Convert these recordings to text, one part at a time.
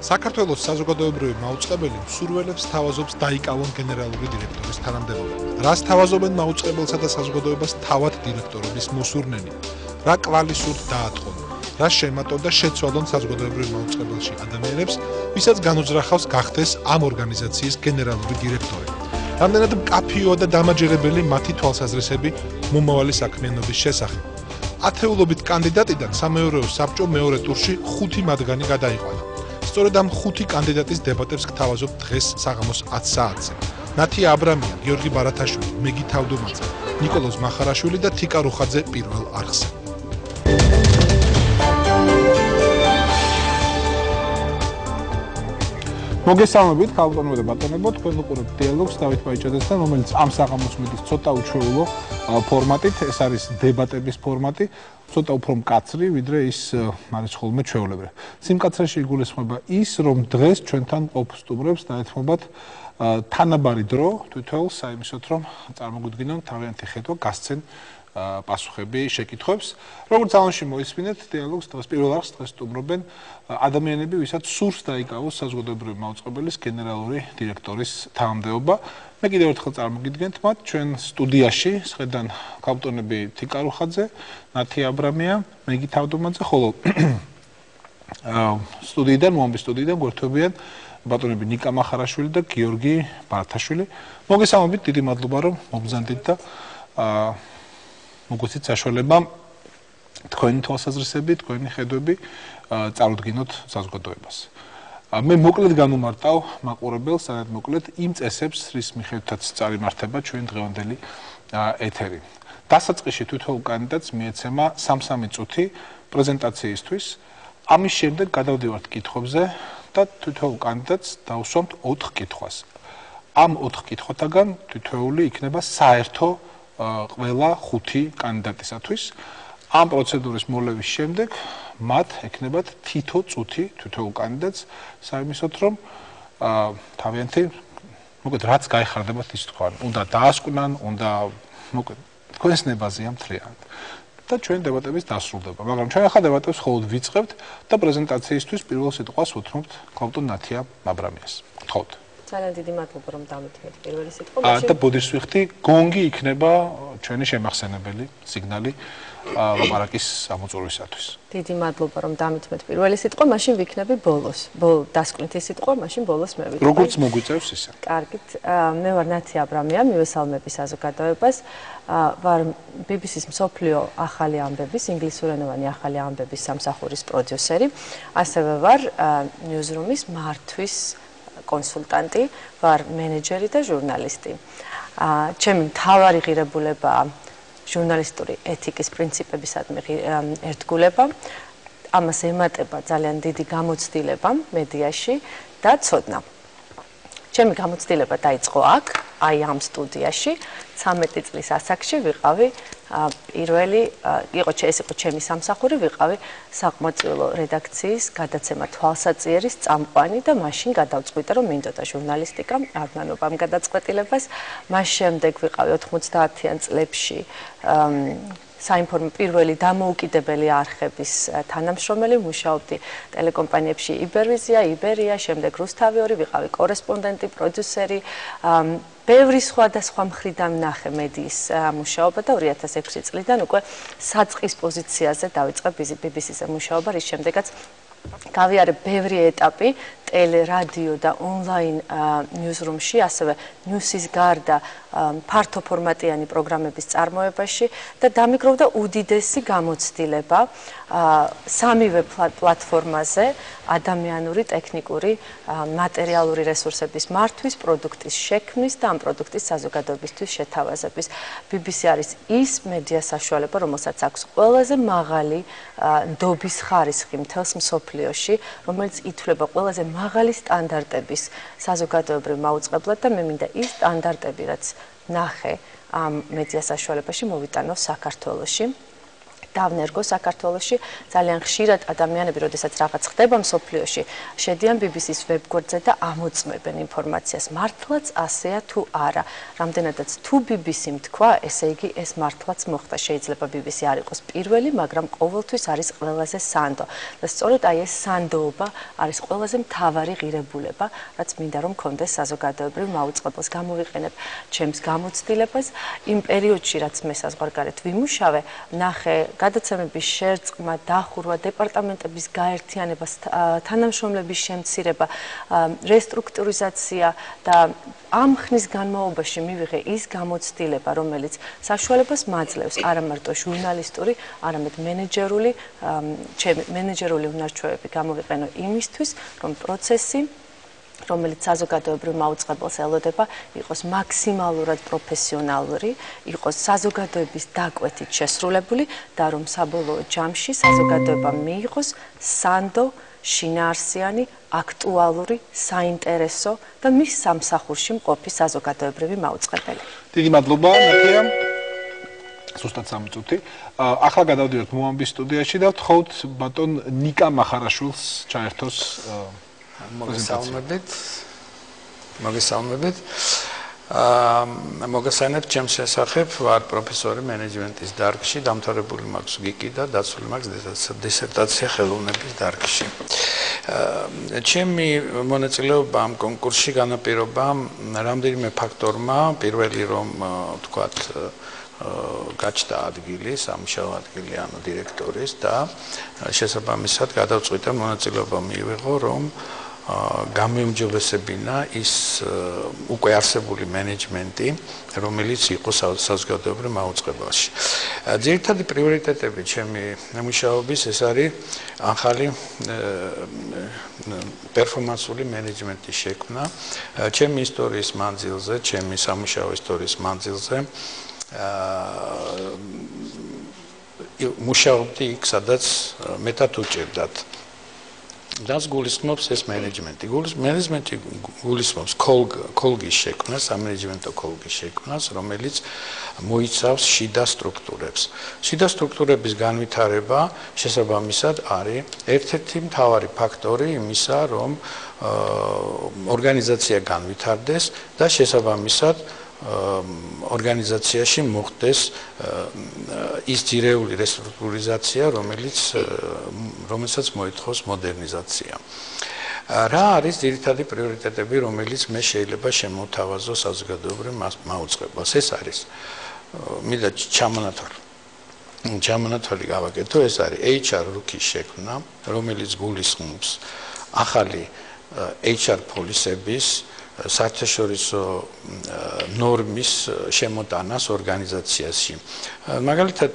საქართველოს საზოგადოებრივი მაუწყებელი მსურველებს თავაზობს დაიკავონ გენერალური დირექტორის თანამდებობა. რას თავაზობენ მაუწყებელსა და საზოგადოებას თავად დირექტორების მოსურნენი? რა კვალი სურთ დაატყონ? რა შემატონ და შეცვალონ საზოგადოებრივ მაუწყებელში ადამიანებს, ვისაც განუძრახავს გახდეს ამ ორგანიზაციის გენერალური დირექტორი. რამდენად მკაფიოა და დამაჯერებელი მათი თვალსაზრისები მომავალი საქმიანობის შესახებ. ათეულობით კანდიდატიდან სამეურვეო საბჭო მეორე ტურში 5 მათგანი გადაიყვანა. სწორედ ამ 5 კანდიდატის დებატებს გთავაზობ დღეს საღამოს 10 საათზე. ნათია აბრამია, გიორგი ბარათაშვილი, მეგი თავდუმაძე, ნიკოლოზ მახარაშვილი და თიკა რუხაძე პირველ არხზე. მოგესალმებით, ქალბატონებო და ბატონებო, თქვენ უყურებთ დიალოგს დავით ბაიჭაძესთან, რომელიც ამ საღამოს მიდის ცოტა უჩვეულო ფორმატით, ეს არის დებატების ფორმატი, ცოტა უფრო მკაცრი, ვიდრე ის არის ხოლმე ჩვეულებრივი. სიმკაცრეში იგულისხმება ის, რომ დღეს ჩვენთან ყოფ სტუმრებს დაეთმობათ თანაბარი დრო თითოეულ საიმისოთ, რომ წარმოგვიდგინონ თავიანთი ხედვა, გასცენ პასუხები შეკითხვებს. როგორც ალანში მოისმინეთ, დიალოგს დღეს პირველ არხს დღეს სტუმრობენ ადამიანები, ვისაც სურს დაიკავოს საზოგადოებრივი მაუწყებელის გენერალური დირექტორის თანამდებობა. მე კიდევ ერთხელ წარმოგიდგენთ მათ ჩვენ სტუდიაში, შედან ქალბატონები თიკა რუხაძე, ნათია აბრამია, მეგი თავდუმაძე, ხოლო მომბის სტუდიიდან გვერდებიან ბატონები ნიკა მახარაშვილი და გიორგი ბარათაშვილი. მოგესალმებით, დიდი მადლობა რომ მოგზანდით და მოგვეცით საშუალება თქვენი თვალსაზრისები, თქვენი ხედვები წარუდგინოთ საზოგადოებას. მე მოკლედ განუმარტავ მაყურებელს, სანამ მოკლედ იმ წესებს, რის მიხედვითაც წარიმართება ჩვენ დღევანდელი ეთერი. დასაწყისში თითოეულ კანდიდატს მიეცემა 3-3 წუთი პრეზენტაციისთვის. ამის შემდეგ გადავდივართ კითხვებზე და თითოეულ კანდიდატს დავუსვამთ 4 კითხვას. ამ 4 კითხვათაგან თითოეული იქნება საერთო ყველა 5 კანდიდატისათვის. ამ პროცედურის მოლევის შემდეგ მათ ეკნებათ თითო წუთი თითოეულ კანდიდატს საიმისოთ, რომ თავიანთი მოკლედ რაც გაიხარდებათ ის თქვან. უნდა დაასკვნან, უნდა მოკლედ თქვენს ნებაზეა მთლიანად. და ჩვენ დებატების დასრულდება. მაგრამ ჩვენ ახლა დებატებს მხოლოდ ვიწყებთ და პრეზენტაციისთვის პირველ სიტყვას უთმობთ ქალბატონ ნათია აბრამიას. გთხოვთ. ძალიან დიდი მადლობა რომ დამეთმეთ პირველი სიტყვა. და ბოდიშს ვიხდი, გონგი იქნება ჩვენი შემახსენებელი სიგნალი ლაპარაკის ამოწურვისათვის. დიდი მადლობა რომ დამეთმეთ პირველი სიტყვა, მაშინ ვიქნები ბოლოს. დასკვნითი სიტყვა, მაშინ ბოლოს მე ვიქნები. როგორც მოგვიწევს ისე. კარგით, მე ვარ ნათია აბრამია, მივესალმები საზოგადოებას. ვარ BBC-ს მსოფლიო ახალი ამბების, ინგლისურენოვანი ახალი ამბების სამსახურის პროდიუსერი. ასევე ვარ Newsroom-ის მართვის კონსულტანტი, ვარ მენეჯერი და ჟურნალისტი. ჩემი მთავარი ღირებულებაა ჟურნალისტური ეთიკის პრინციპებისადმი ერთგულება. ამას ემატება ძალიან დიდი გამოცდილება მედიაში და ცოდნა. ჩემი გამოცდილება დაიწყო აქ, აი ამ სტუდიაში, 13 წლის ასაკში ვიყავი პირველი, ეს იყო ჩემი სამსახური, ვიყავი საკმაყოფილო რედაქციის გადაცემა თვალსაწიერის წამყვანი და მაშინ გადავწყვიტე, რომ მინდოდა ჟურნალისტიკა, არ ვნანობ ამ გადაწყვეტილებას. მას შემდეგ ვიყავი 90-იან წლებში პირველი დამოუკიდებელი არხების თანამშრომელი, მუშაობდი ტელეკომპანიებში იბერვიზია, იბერია, შემდეგ რუსთავი 2, ვიყავი კორესპონდენტი, პროდიუსერი, ბევრი სხვადასხვა მხრიდან ვნახე მედიის მუშაობა და 2006 წლიდან უკვე საწყის პოზიციაზე დავიწყე BBC-ზე მუშაობა, რის შემდეგაც გავიარე ბევრი ეტაპი ტელე, რადიო და ონლაინ Newsroom-ში, ასევე News-ის გარდა ფართო ფორმატიანი პროგრამების წარმოებაში და დამიგროვდა უდიდესი გამოცდილება სამივე პლატფორმაზე ადამიანური, ტექნიკური, მატერიალური რესურსების მართვის, პროდუქტის შექმნის და ამ პროდუქტის საზოგადოებისთვის შეთავაზების. BBC არის ის მედია საშუალება, რომელსაც აქვს ყველაზე მაღალი ნდობის ხარისხი მთელს მსოფლიოში, რომელიც ითვლება ყველაზე მაღალი სტანდარტების საზოგადოებრივ მაუწყებლად და მე მინდა ის სტანდარტები, რაც ნახე ამ მედია საშუალებაში, მოვიტანო საქართველოში. დავნერგო საქართველოში ძალიან ხშირად ადამიანები, როდესაც რაღაც ხდება მსოფლიოში, შედიან BBC-ს ვებგვერდზე და ამოწმებენ ინფორმაციას. მართლაც ასეა თუ არა? რამდენადაც თუ BBC-მ თქვა, ესე იგი ეს მართლაც მოხდა. შეიძლება BBC არ იყოს პირველი, მაგრამ ყოველთვის არის ყველაზე სანდო. და სწორედ აი ეს სანდოობა არის ყველაზე მთავარი ღირებულება, რაც მინდა რომ კონდეს საზოგადოებრივ მაუწყებელს. გამოვიყენებ ჩემს გამოცდილებას იმ პერიოდში, რაც მე საზღვარგარეთ ვიმუშავე, ნახე გადაცემების შერწყმა, დახურვა, დეპარტამენტების გაერთიანება, თანამშრომლების შემცირება, რესტრუქტურიზაცია და ამ ხნის განმავლობაში მივიღე ის გამოცდილება, რომელიც საშუალებას მაძლევს არა მარტო ჟურნალისტური, არამედ მენეჯერული უნარჩვევები გამოვიყენო იმისთვის, რომ პროცესი, რომელიც საზოგადოებრივ მაუწყებელს ელოდება, იყოს მაქსიმალურად პროფესიონალური, იყოს საზოგადოების დაკვეთით შესრულებული და რომ საბოლოო ჯამში საზოგადოება მიიღოს სანდო, შინაარსიანი, აქტუალური, საინტერესო და მის სამსახურში მყოფი საზოგადოებრივი მაუწყებელი. დიდი მადლობა, ნათია. ზუსტად 3 წუთი. ახლა გადავდივართ მოამბის სტუდიაში და ვთხოვთ ბატონ ნიკა მახარაშვილს ჩაერთოს მოგესალმებით. მოგესალმებით ჩემს შესახებ, ვარ პროფესორი მენეჯმენტის დარგში, დამთავრებული მაქვს გიკი და დაცული მაქვს დისერტაცია ხელოვნების დარგში. ჩემი მონაწილეობა ამ კონკურსში განაპირობა რამდენიმე ფაქტორმა, პირველი რომ ვთქვათ გაჩნდა ადგილი, სამუშაო ადგილი ანუ დირექტორის და შესაბამისად გადავწყვიტე მონაწილეობა მიიღო, რომ გამიუმჯობესებინა ის უკვე არსებული მენეჯმენტი, რომელიც იყო საზოგადოებრივ მაუწყებელში. ძირითადი პრიორიტეტები ჩემი მუშაობის ეს არის ახალი პერფორმანსული მენეჯმენტის შექმნა. ჩემი ისტორიის მანძილზე, ჩემი სამუშაო ისტორიის მანძილზე მუშაობდი იქ, სადაც მეტად უჭირდათ. Das გულისხმობს ეს მენეჯმენტი. მენეჯმენტი გულისხმობს კოლგის შექმნას, სამენეჯმენტო კოლგის შექმნას, რომელიც მოიცავს შიდა სტრუქტურებს. შიდა სტრუქტურების განვითარება შესაბამისად არის ერთ-ერთი მთავარი ფაქტორი იმისა, რომ ორგანიზაცია განვითარდეს და შესაბამისად ორგანიზაციაში მოხდეს ის ძირეული რესტრუქტურიზაცია, რომელსაც მოითხოვს მოდერნიზაცია. რა არის ძირითადი პრიორიტეტები, რომელიც მე შეიძლება შემოვთავაზო საზოგადოებრივ მაუწყებელს? ეს არის მინდა ჩამონათვალი გავაკეთო, ეს არის HR რუქის შექმნა, რომელიც გულისხმობს ახალი HR პოლისების საერთაშორისო ნორმის შემოტანას ორგანიზაციაში. მაგალითად,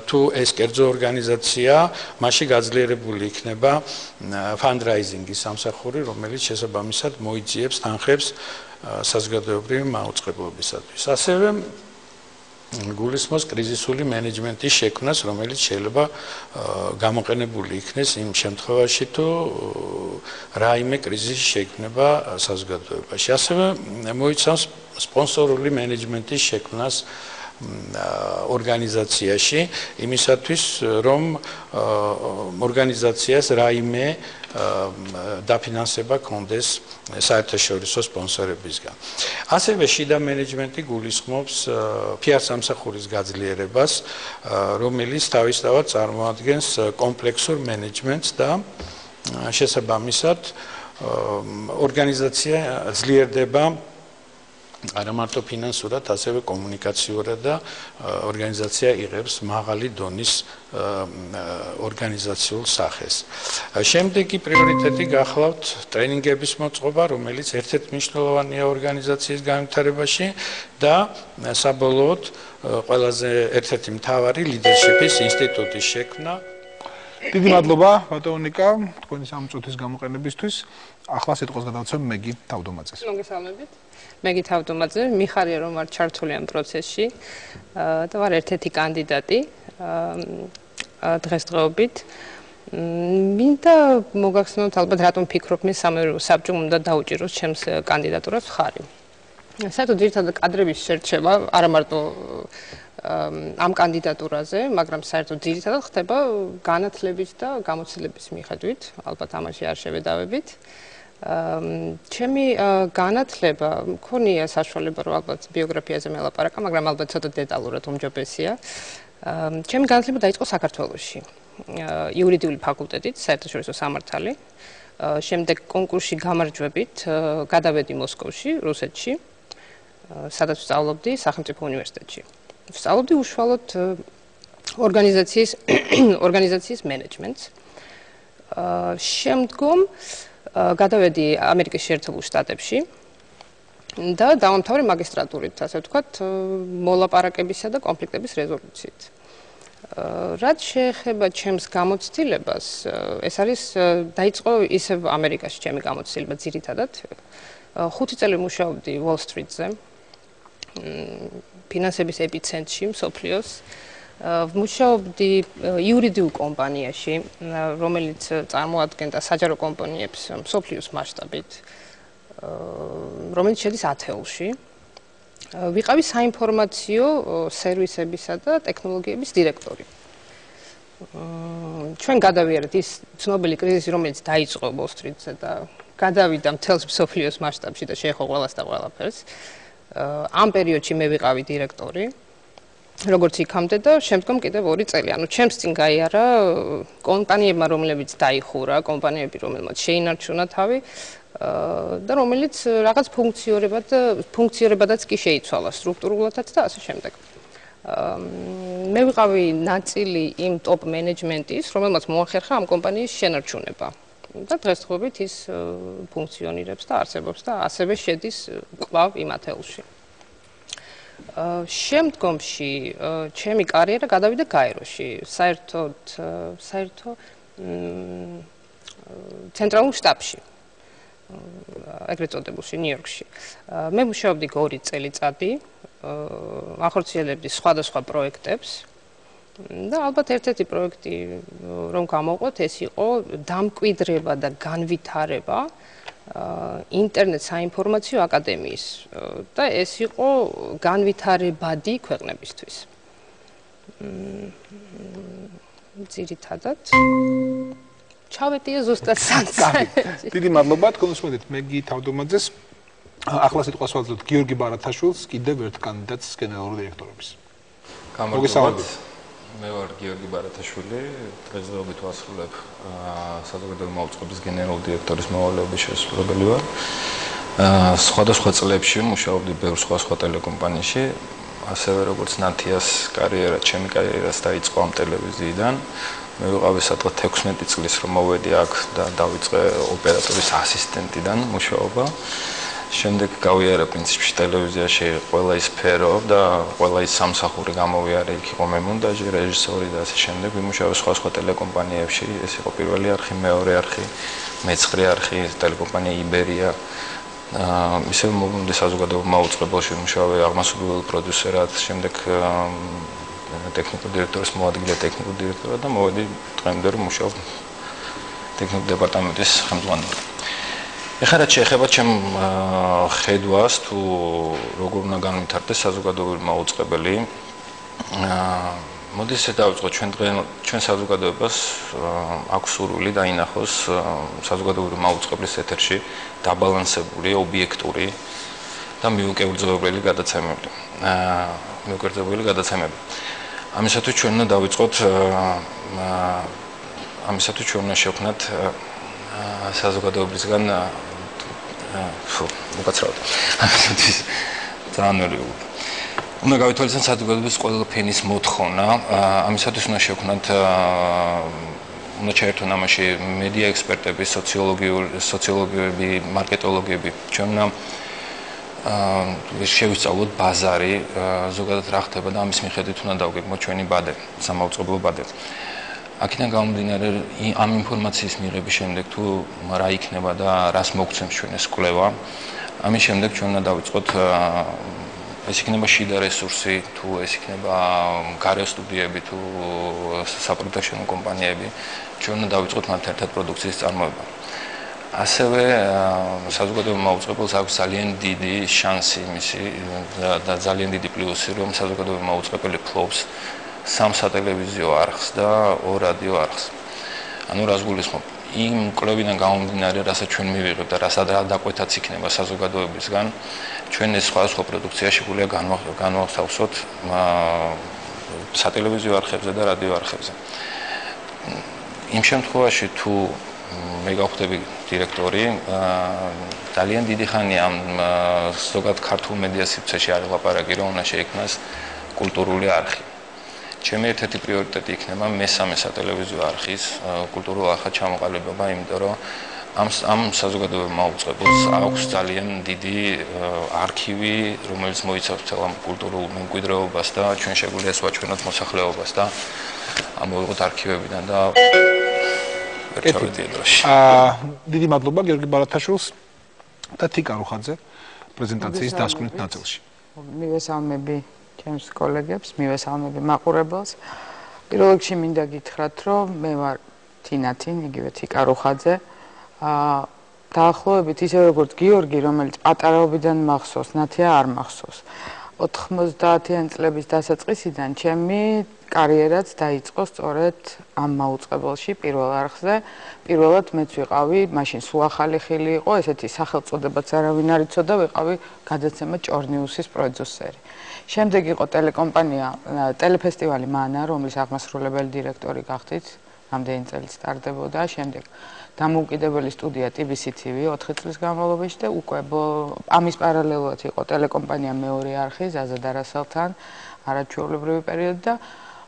თუ ეს კერძო ორგანიზაცია, მასში გაძლიერებული იქნება ფანდრაიზინგის სამსახური, რომელიც შესაბამისად მოიძიებს თანხებს საზოგადოებრივი მაუწყებლობისათვის. ასევე გულისხმობს კრიზისული მენეჯმენტის შექმნას, რომელიც შეიძლება გამოყენებული იქნეს იმ შემთხვევაში, თუ რაიმე კრიზისი შეიქმნება საზოგადოებაში. ასევე მოიცავს სპონსორული მენეჯმენტის შექმნას ორგანიზაციაში, იმისათვის, რომ ორგანიზაციას რაიმე დაფინანსება კონდეს საერთაშორისო სპონსორებისგან. ასევე შიდა მენეჯმენტი გულისხმობს PR სამსახურის გაძლიერებას, რომელიც თავისთავად წარმოადგენს კომპლექსურ მენეჯმენტს და შესაბამისად ორგანიზაცია ძლიერდება არა მარტო ფინანსურად, ასევე კომუნიკაციურად და ორგანიზაცია იღებს მაღალი დონის ორგანიზაციულ სახეს. შემდეგი პრიორიტეტი გახლავთ ტრენინგების მოწყობა, რომელიც ერთ-ერთი მნიშვნელოვანია ორგანიზაციის განვითარებაში და საბოლოოდ ყველაზე ერთ-ერთი მთავარი ლიდერშიპის ინსტიტუტის შექმნა. დიდი მადლობა ბატონო ნიკა, თქვენი 3 წუთის გამოყენებისთვის. ახლა სიტყვას გადავცემ მეგი თავდუმაძეს. მოგესალმებით. მეგი თავდუმაძე, მიხარია რომ ვარ ჩართული ამ პროცესში და ვარ ერთ-ერთი კანდიდატი დღესდღეობით. მინდა მოგახსენოთ ალბათ რატომ ფიქრობ მე საბჭომ უნდა დაუჭიროს ჩემს კანდიდატურას მხარი. საერთოდ ძირითადად კადრების შერჩევა არა მარტო ამ კანდიდატურაზე, მაგრამ საერთოდ ძირითადად ხდება განათლების და გამოცდილების მიხედვით, ალბათ ამაში არ შევედავებით. ჩემი განათლება მქონია საშუალება რომ ალბათ ბიოგრაფიაზე მელაპარაკა, მაგრამ ალბათ ცოტა დეტალურად უმჯობესია. ჩემი განათლება დაიწყო საქართველოში. იურიდიული ფაკულტეტით, საერთაშორისო სამართალი. შემდეგ კონკურსში გამარჯვებით გადავედი მოსკოვში, რუსეთში, სადაც ვსწავლობდი სახელმწიფო უნივერსიტეტში. ვსწავლობდი უშუალოდ ორგანიზაციის მენეჯმენტს. შემდგომ გადავედი ამერიკის შეერთებულ შტატებში და დავამთავრე მაგისტრატურით, ასე ვთქვათ, მოლაპარაკებისა და კონფლიქტების რეზოლუციით. რაც შეეხება ჩემს გამოცდილებას, ეს არის დაიწყო ისევ ამერიკაში ჩემი გამოცდილება ძირითადად. 5 წელი მუშაობდი Wall Street-ზე, ფინანსების ეპიცენტრში, მსოფლიოს. მუშაობდი იურიდიულ კომპანიაში, რომელიც წარმოადგენდა საჯარო კომპანიებს მსოფლიოს მასშტაბით, რომელიც შედის ათეულში. ვიყავი საინფორმაციო სერვისებისა და ტექნოლოგიების დირექტორი. ჩვენ გადავიარეთ ის ცნობილი კრიზისი, რომელიც დაიწყო Wall Street-ზე და გადავიდა მთელს მსოფლიოს მასშტაბში და შეეხო ყველას და ყველაფერს. ამ პერიოდში მე ვიყავი დირექტორი, როგორც იქამდე და შემდგომ კიდევ 2 წელი. ანუ ჩემს წინ გაიარა კომპანიებმა, რომლებიც დაიხურა, კომპანიები, რომელმაც შეინარჩუნა თავი და რომელიც რაღაც ფუნქციონირებადაც კი შეიცვალა სტრუქტურულადაც და ასე შემდეგ. მე ვიყავი ნაწილი იმ ტოპ მენეჯმენტის, რომელმაც მოახერხა ამ კომპანიის შენარჩუნება. და დღესდღეობით ის ფუნქციონირებს და არსებობს და ასევე შედის კვლავ იმ ათეულში. შემდგომში ჩემი კარიერა გადავიდა გაეროში, საერთო ცენტრალურ შტაბში. ეგრეთ წოდებულში, ნიუ-იორკში. მე მუშაობდი 2 წელიწადი, ახორციელებდი სხვადასხვა პროექტებს და ალბათ ერთ-ერთი პროექტი რომ გამოვყოთ, ეს იყო დამკვიდრება და განვითარება ინტერნეტ საინფორმაციო აკადემიის და ეს იყო განვითარებადი ქვეყნებისთვის. ძირითადად ჩავეტია ზუსტად სანსაი. დიდი მადლობა თქვენ უსმენთ მეგი თავდომაძეს. ახლა სიტყვას ვაძლევთ გიორგი ბარათაშვილს, კიდევ ერთ კანდიდატს გენერალური დირექტორობის. მოგესალმებით. მე ვარ გიორგი ბარათაშვილი, დღესდღეობით ვასრულებ საზოგადოებრივი მაუწყებლის გენერალური დირექტორის მოვალეობის შესრულებელი ვარ. სხვადასხვა წლებში მუშაობდი ბევრ სხვა ტელეკომპანიაში, ასევე როგორც ნათიას კარიერა, ჩემი კარიერაც დაიწყო ამ ტელევიზიიდან. მე ვიყავი სადღაც 16 წლის რომ მოვედი აქ და დავიწყე ოპერატორის ასისტენტიდან მუშაობა. შემდეგ გავიარე პრინციპში ტელევიზიაში ყველა ის სფერო და ყველა ის სამსახური გამოვიარე, იქ იყო მე მონტაჟი, რეჟისორი და ასე შემდეგ. ვიმუშავე სხვა ტელეკომპანიებში, ეს იყო პირველი არხი, მეორე არხი, მე-9 არხი, ტელეკომპანია იბერია. ისევ მოვიდი საზოგადოებრივ მაუწყებელში, ვიმუშავე აღმასრულებელ პროდიუსერად, შემდეგ ტექნიკურ დირექტორის მოადგილე ტექნიკურ დირექტორად და მოვედი დღემდე რომ მუშაობ ტექნიკურ დეპარტამენტის ხელმძღვანელად. ეხლა რაც შეეხება ჩემ ხედვას თუ როგორ უნდა განვითარდეს საზოგადოებრივი მაუწყებელი, მოდი ესე დავიწყოთ ჩვენ საზოგადოებას აქვს სურვილი დაინახოს საზოგადოებრივი მაუწყებლის ეთერში დაბალანსებული, ობიექტური და მიუკერძოებელი გადაცემები. ამისათვის ჩვენ უნდა დავიწყოთ ამისათვის ჩვენ უნდა შევქმნათ საზოგადოებისგან უკაცრავად. ამისათვის ძალიან ორივე. უნდა გავითვალისწინოთ საზოგადოების ყველა ფენის მოთხოვნა. ამისათვის უნდა შევქმნათ უნდა ჩაერთონ ამაში მედია ექსპერტები, სოციოლოგები, მარკეტოლოგები. ჩვენ უნდა შევისწავლოთ ბაზარი, ზოგადად რა ხდება და ამის მიხედვით უნდა დავგეგმოთ ჩვენი ბადე, სამაუწყებლო ბადე. აქედან გამომდინარე, ამ ინფორმაციის მიღების შემდეგ თუ რა იქნება და რას მოგცემს ჩვენ ეს კვლევა, ამის შემდეგ ჩვენ უნდა დავიწყოთ ეს იქნება შიდა რესურსი, თუ ეს იქნება გარე სტუდიები, თუ საპროდაქშენო კომპანიები, ჩვენ უნდა დავიწყოთ მათ ერთად პროდუქციის წარმოება. ასევე საზოგადოებრივ მაუწყებელს აქვს ძალიან დიდი შანსი მისი და ძალიან დიდი პლუსი, რომ საზოგადოებრივ მაუწყებელი ფლობს 3 სატელევიზიო არხს და 2 რადიო არხს. ანუ რას გულისხმობ? იმ კვლევიდან გამომდინარე, რასაც ჩვენ მივიღებთ და რასაც დაკვეთაც იქნება საზოგადოებისგან, ჩვენ ეს სხვადასხვა პროდუქცია შეგვიძლია განვახსოვოთ სატელევიზიო არხებზე და რადიო არხებზე. იმ შემთხვევაში თუ მე გავხდები დირექტორი, ძალიან დიდი ხანია ზოგადად ქართულ მედია სივრცეში არ ვლაპარაკი, რომ უნდა შეიქმნას კულტურული არხი. ჩემი ერთ-ერთი პრიორიტეტი იქნება მესამე სატელევიზიო არხის კულტურულ არხად ჩამოყალიბება, იმიტომ რომ ამ საზოგადოებრივ მაუწყებელს აქვს ძალიან დიდი არქივი, რომელიც მოიცავს მთელ ამ კულტურულ მემკვიდრეობას და ჩვენ შეგვიძლია ეს ვაჩვენოთ მოსახლეობას და ამოვიღოთ არქივებიდან და დიდი მადლობა გიორგი ბარათაშვილს და თიკა რუხაძე პრეზენტაციის დასკვნით ნაწილში. მივესალმები ჩემს კოლეგებს, მივესალმები მაყურებელს. პირველ რიგში მინდა გითხრათ, რომ მე ვარ თინათინ, იგივე თიკა რუხაძე. დაახლოებით ისე როგორც გიორგი, რომელიც პატარაობიდან მახსოვს, ნათია არ მახსოვს. 90-იან წლების დასაწყისიდან ჩემი კარიერაც დაიწყო სწორედ ამ მაუწყებელში პირველ არხზე. პირველად მეც ვიყავი, მაშინ სულ ახალი ხილი იყო, ესეთი სახელწოდებაც არავინ არ იცოდა, ვიყავი გადაცემა ჭორნიუსის პროდიუსერი. შემდეგ იყო ტელეკომპანია ტელეფესტივალი მანა, რომლის აღმასრულებელი დირექტორი გახდით, რამდენი წელი სტარდებოდა, შემდეგ დამოუკიდებელი სტუდია TBC TV 4 წლის განმავლობაში და უკვე ამის პარალელურად იყო ტელეკომპანია მეორე არხი ზაზა დარასელთან არაჩვეულებრივი პერიოდი და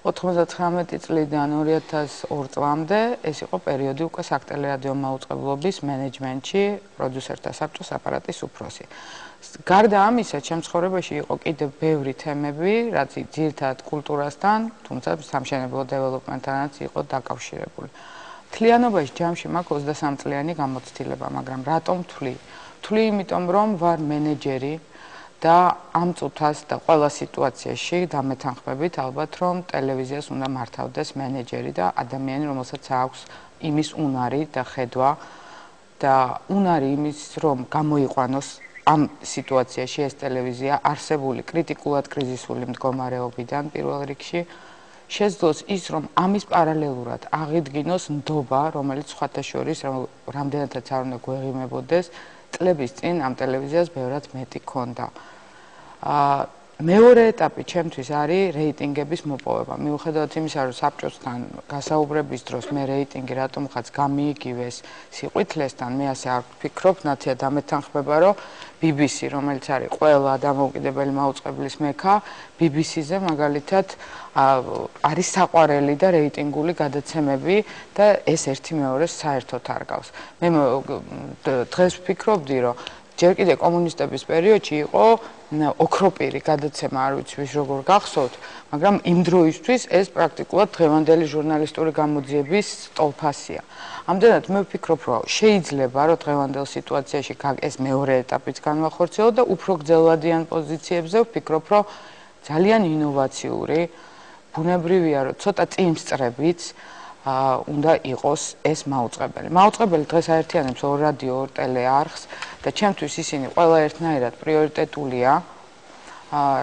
99 წლიდან 2002 წლამდე ეს იყო პერიოდი უკვე საქტელერადიო მაუწყებლობის მენეჯმენტში, პროდიუსერთა საბჭოს აპარატის უფროსი. გარდა ამისა, ჩემს ცხოვრებაში იყო კიდევ ბევრი თემები, რაც ძირითადად კულტურასთან, თუმცა სამშენებლო დეველოპმენტთანაც იყო დაკავშირებული. მთლიანობაში ჯამში მაქვს 23 წლიანი გამოცდილება, მაგრამ რატომ ვთვლი? ვთვლი იმიტომ, რომ ვარ მენეჯერი და ამ წუთას და ყველა სიტუაციაში დამეთანხმებით ალბათ, რომ ტელევიზიას უნდა მართავდეს მენეჯერი და ადამიანი, რომელსაც აქვს იმის უნარი და ხედვა და უნარი იმის, რომ გამოიყვანოს ამ სიტუაციაში ეს ტელევიზია არსებული კრიტიკულად კრიზისული მდგომარეობიდან პირველ რიგში შეძლოს ის, რომ ამის პარალელურად აღიდგინოს ნდობა, რომელიც სხვათა შორის რამდენადაც არ უნდა გვეღიმებოდეს, წლების წინ ამ ტელევიზიას ბევრად მეტი ქონდა. მეორე ეტაპი ჩემთვის არის რეიტინგების მოპოვება. მიუხედავად იმისა, რომ საბჭოსთან გასაუბრების დროს მე რეიტინგი რატომ ხაც გამიიგივეს სიყვითლესთან, მე ასე არ ვფიქრობ, ნათია დამეთანხმება, რომ BBC, რომელიც არის ყველა დამოუკიდებელი მაუწყებლის მექა, BBC-ზე მაგალითად არის საყვარელი და რეიტინგული გადაცემები და ეს ერთი მეორეს საერთოდ არ გავს. მე დღეს ვფიქრობდი, რომ ჯერ კიდე კომუნისტების პერიოდში იყო ოქროპირი გადაცემა, არ ვიცი ვის როგორ გახსოვთ, მაგრამ იმ დროისთვის ეს პრაქტიკულად დღევანდელი ჟურნალისტური გამოძიების სტოლფასია. ამდენად მე ვფიქრობ, რომ შეიძლება, რომ დღევანდელ სიტუაციაში ეს მეორე ეტაპიც განვახორციელო და უფრო გრძელვადიან პოზიციებზე ვფიქრობ, რომ ძალიან ინოვაციური, ბუნებრივია, რომ ცოტა წინსწრებიც უნდა იყოს ეს მაუწყებელი. მაუწყებელი დღეს აერთიანებს 2 რადიო, 2 ტელეარხს და ჩემთვის ისინი ყველა ერთნაირად პრიორიტეტულია,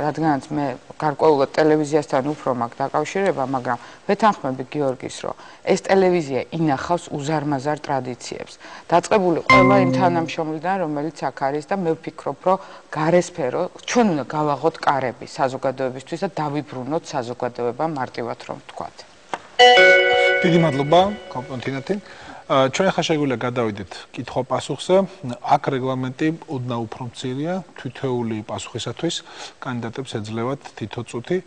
რადგანაც მე გარკვეულად ტელევიზიასთან უფრო მაქვს დაკავშირება, მაგრამ ვეთანხმები გიორგის, რომ ეს ტელევიზია ინახავს უზარმაზარ ტრადიციებს. დაწყებული ყველა იმ თანამშრომლიდან, რომელიც აქ არის და მე ვფიქრობ, რომ გარესფერო ჩვენ უნდა გავაღოთ კარები საზოგადოებისთვის და დავიბრუნოთ საზოგადოება მარტივად რომ ვთქვათ. დიდი მადლობა, კონტინენტი. ჩვენ ახლა შეგვიძლია გადავიდეთ კითხვა-პასუხზე. აქ რეგლამენტი ოდნავ უფრო მცირეა, თითოეული პასუხისათვის კანდიდატებს ეძლევათ თითო წუთი.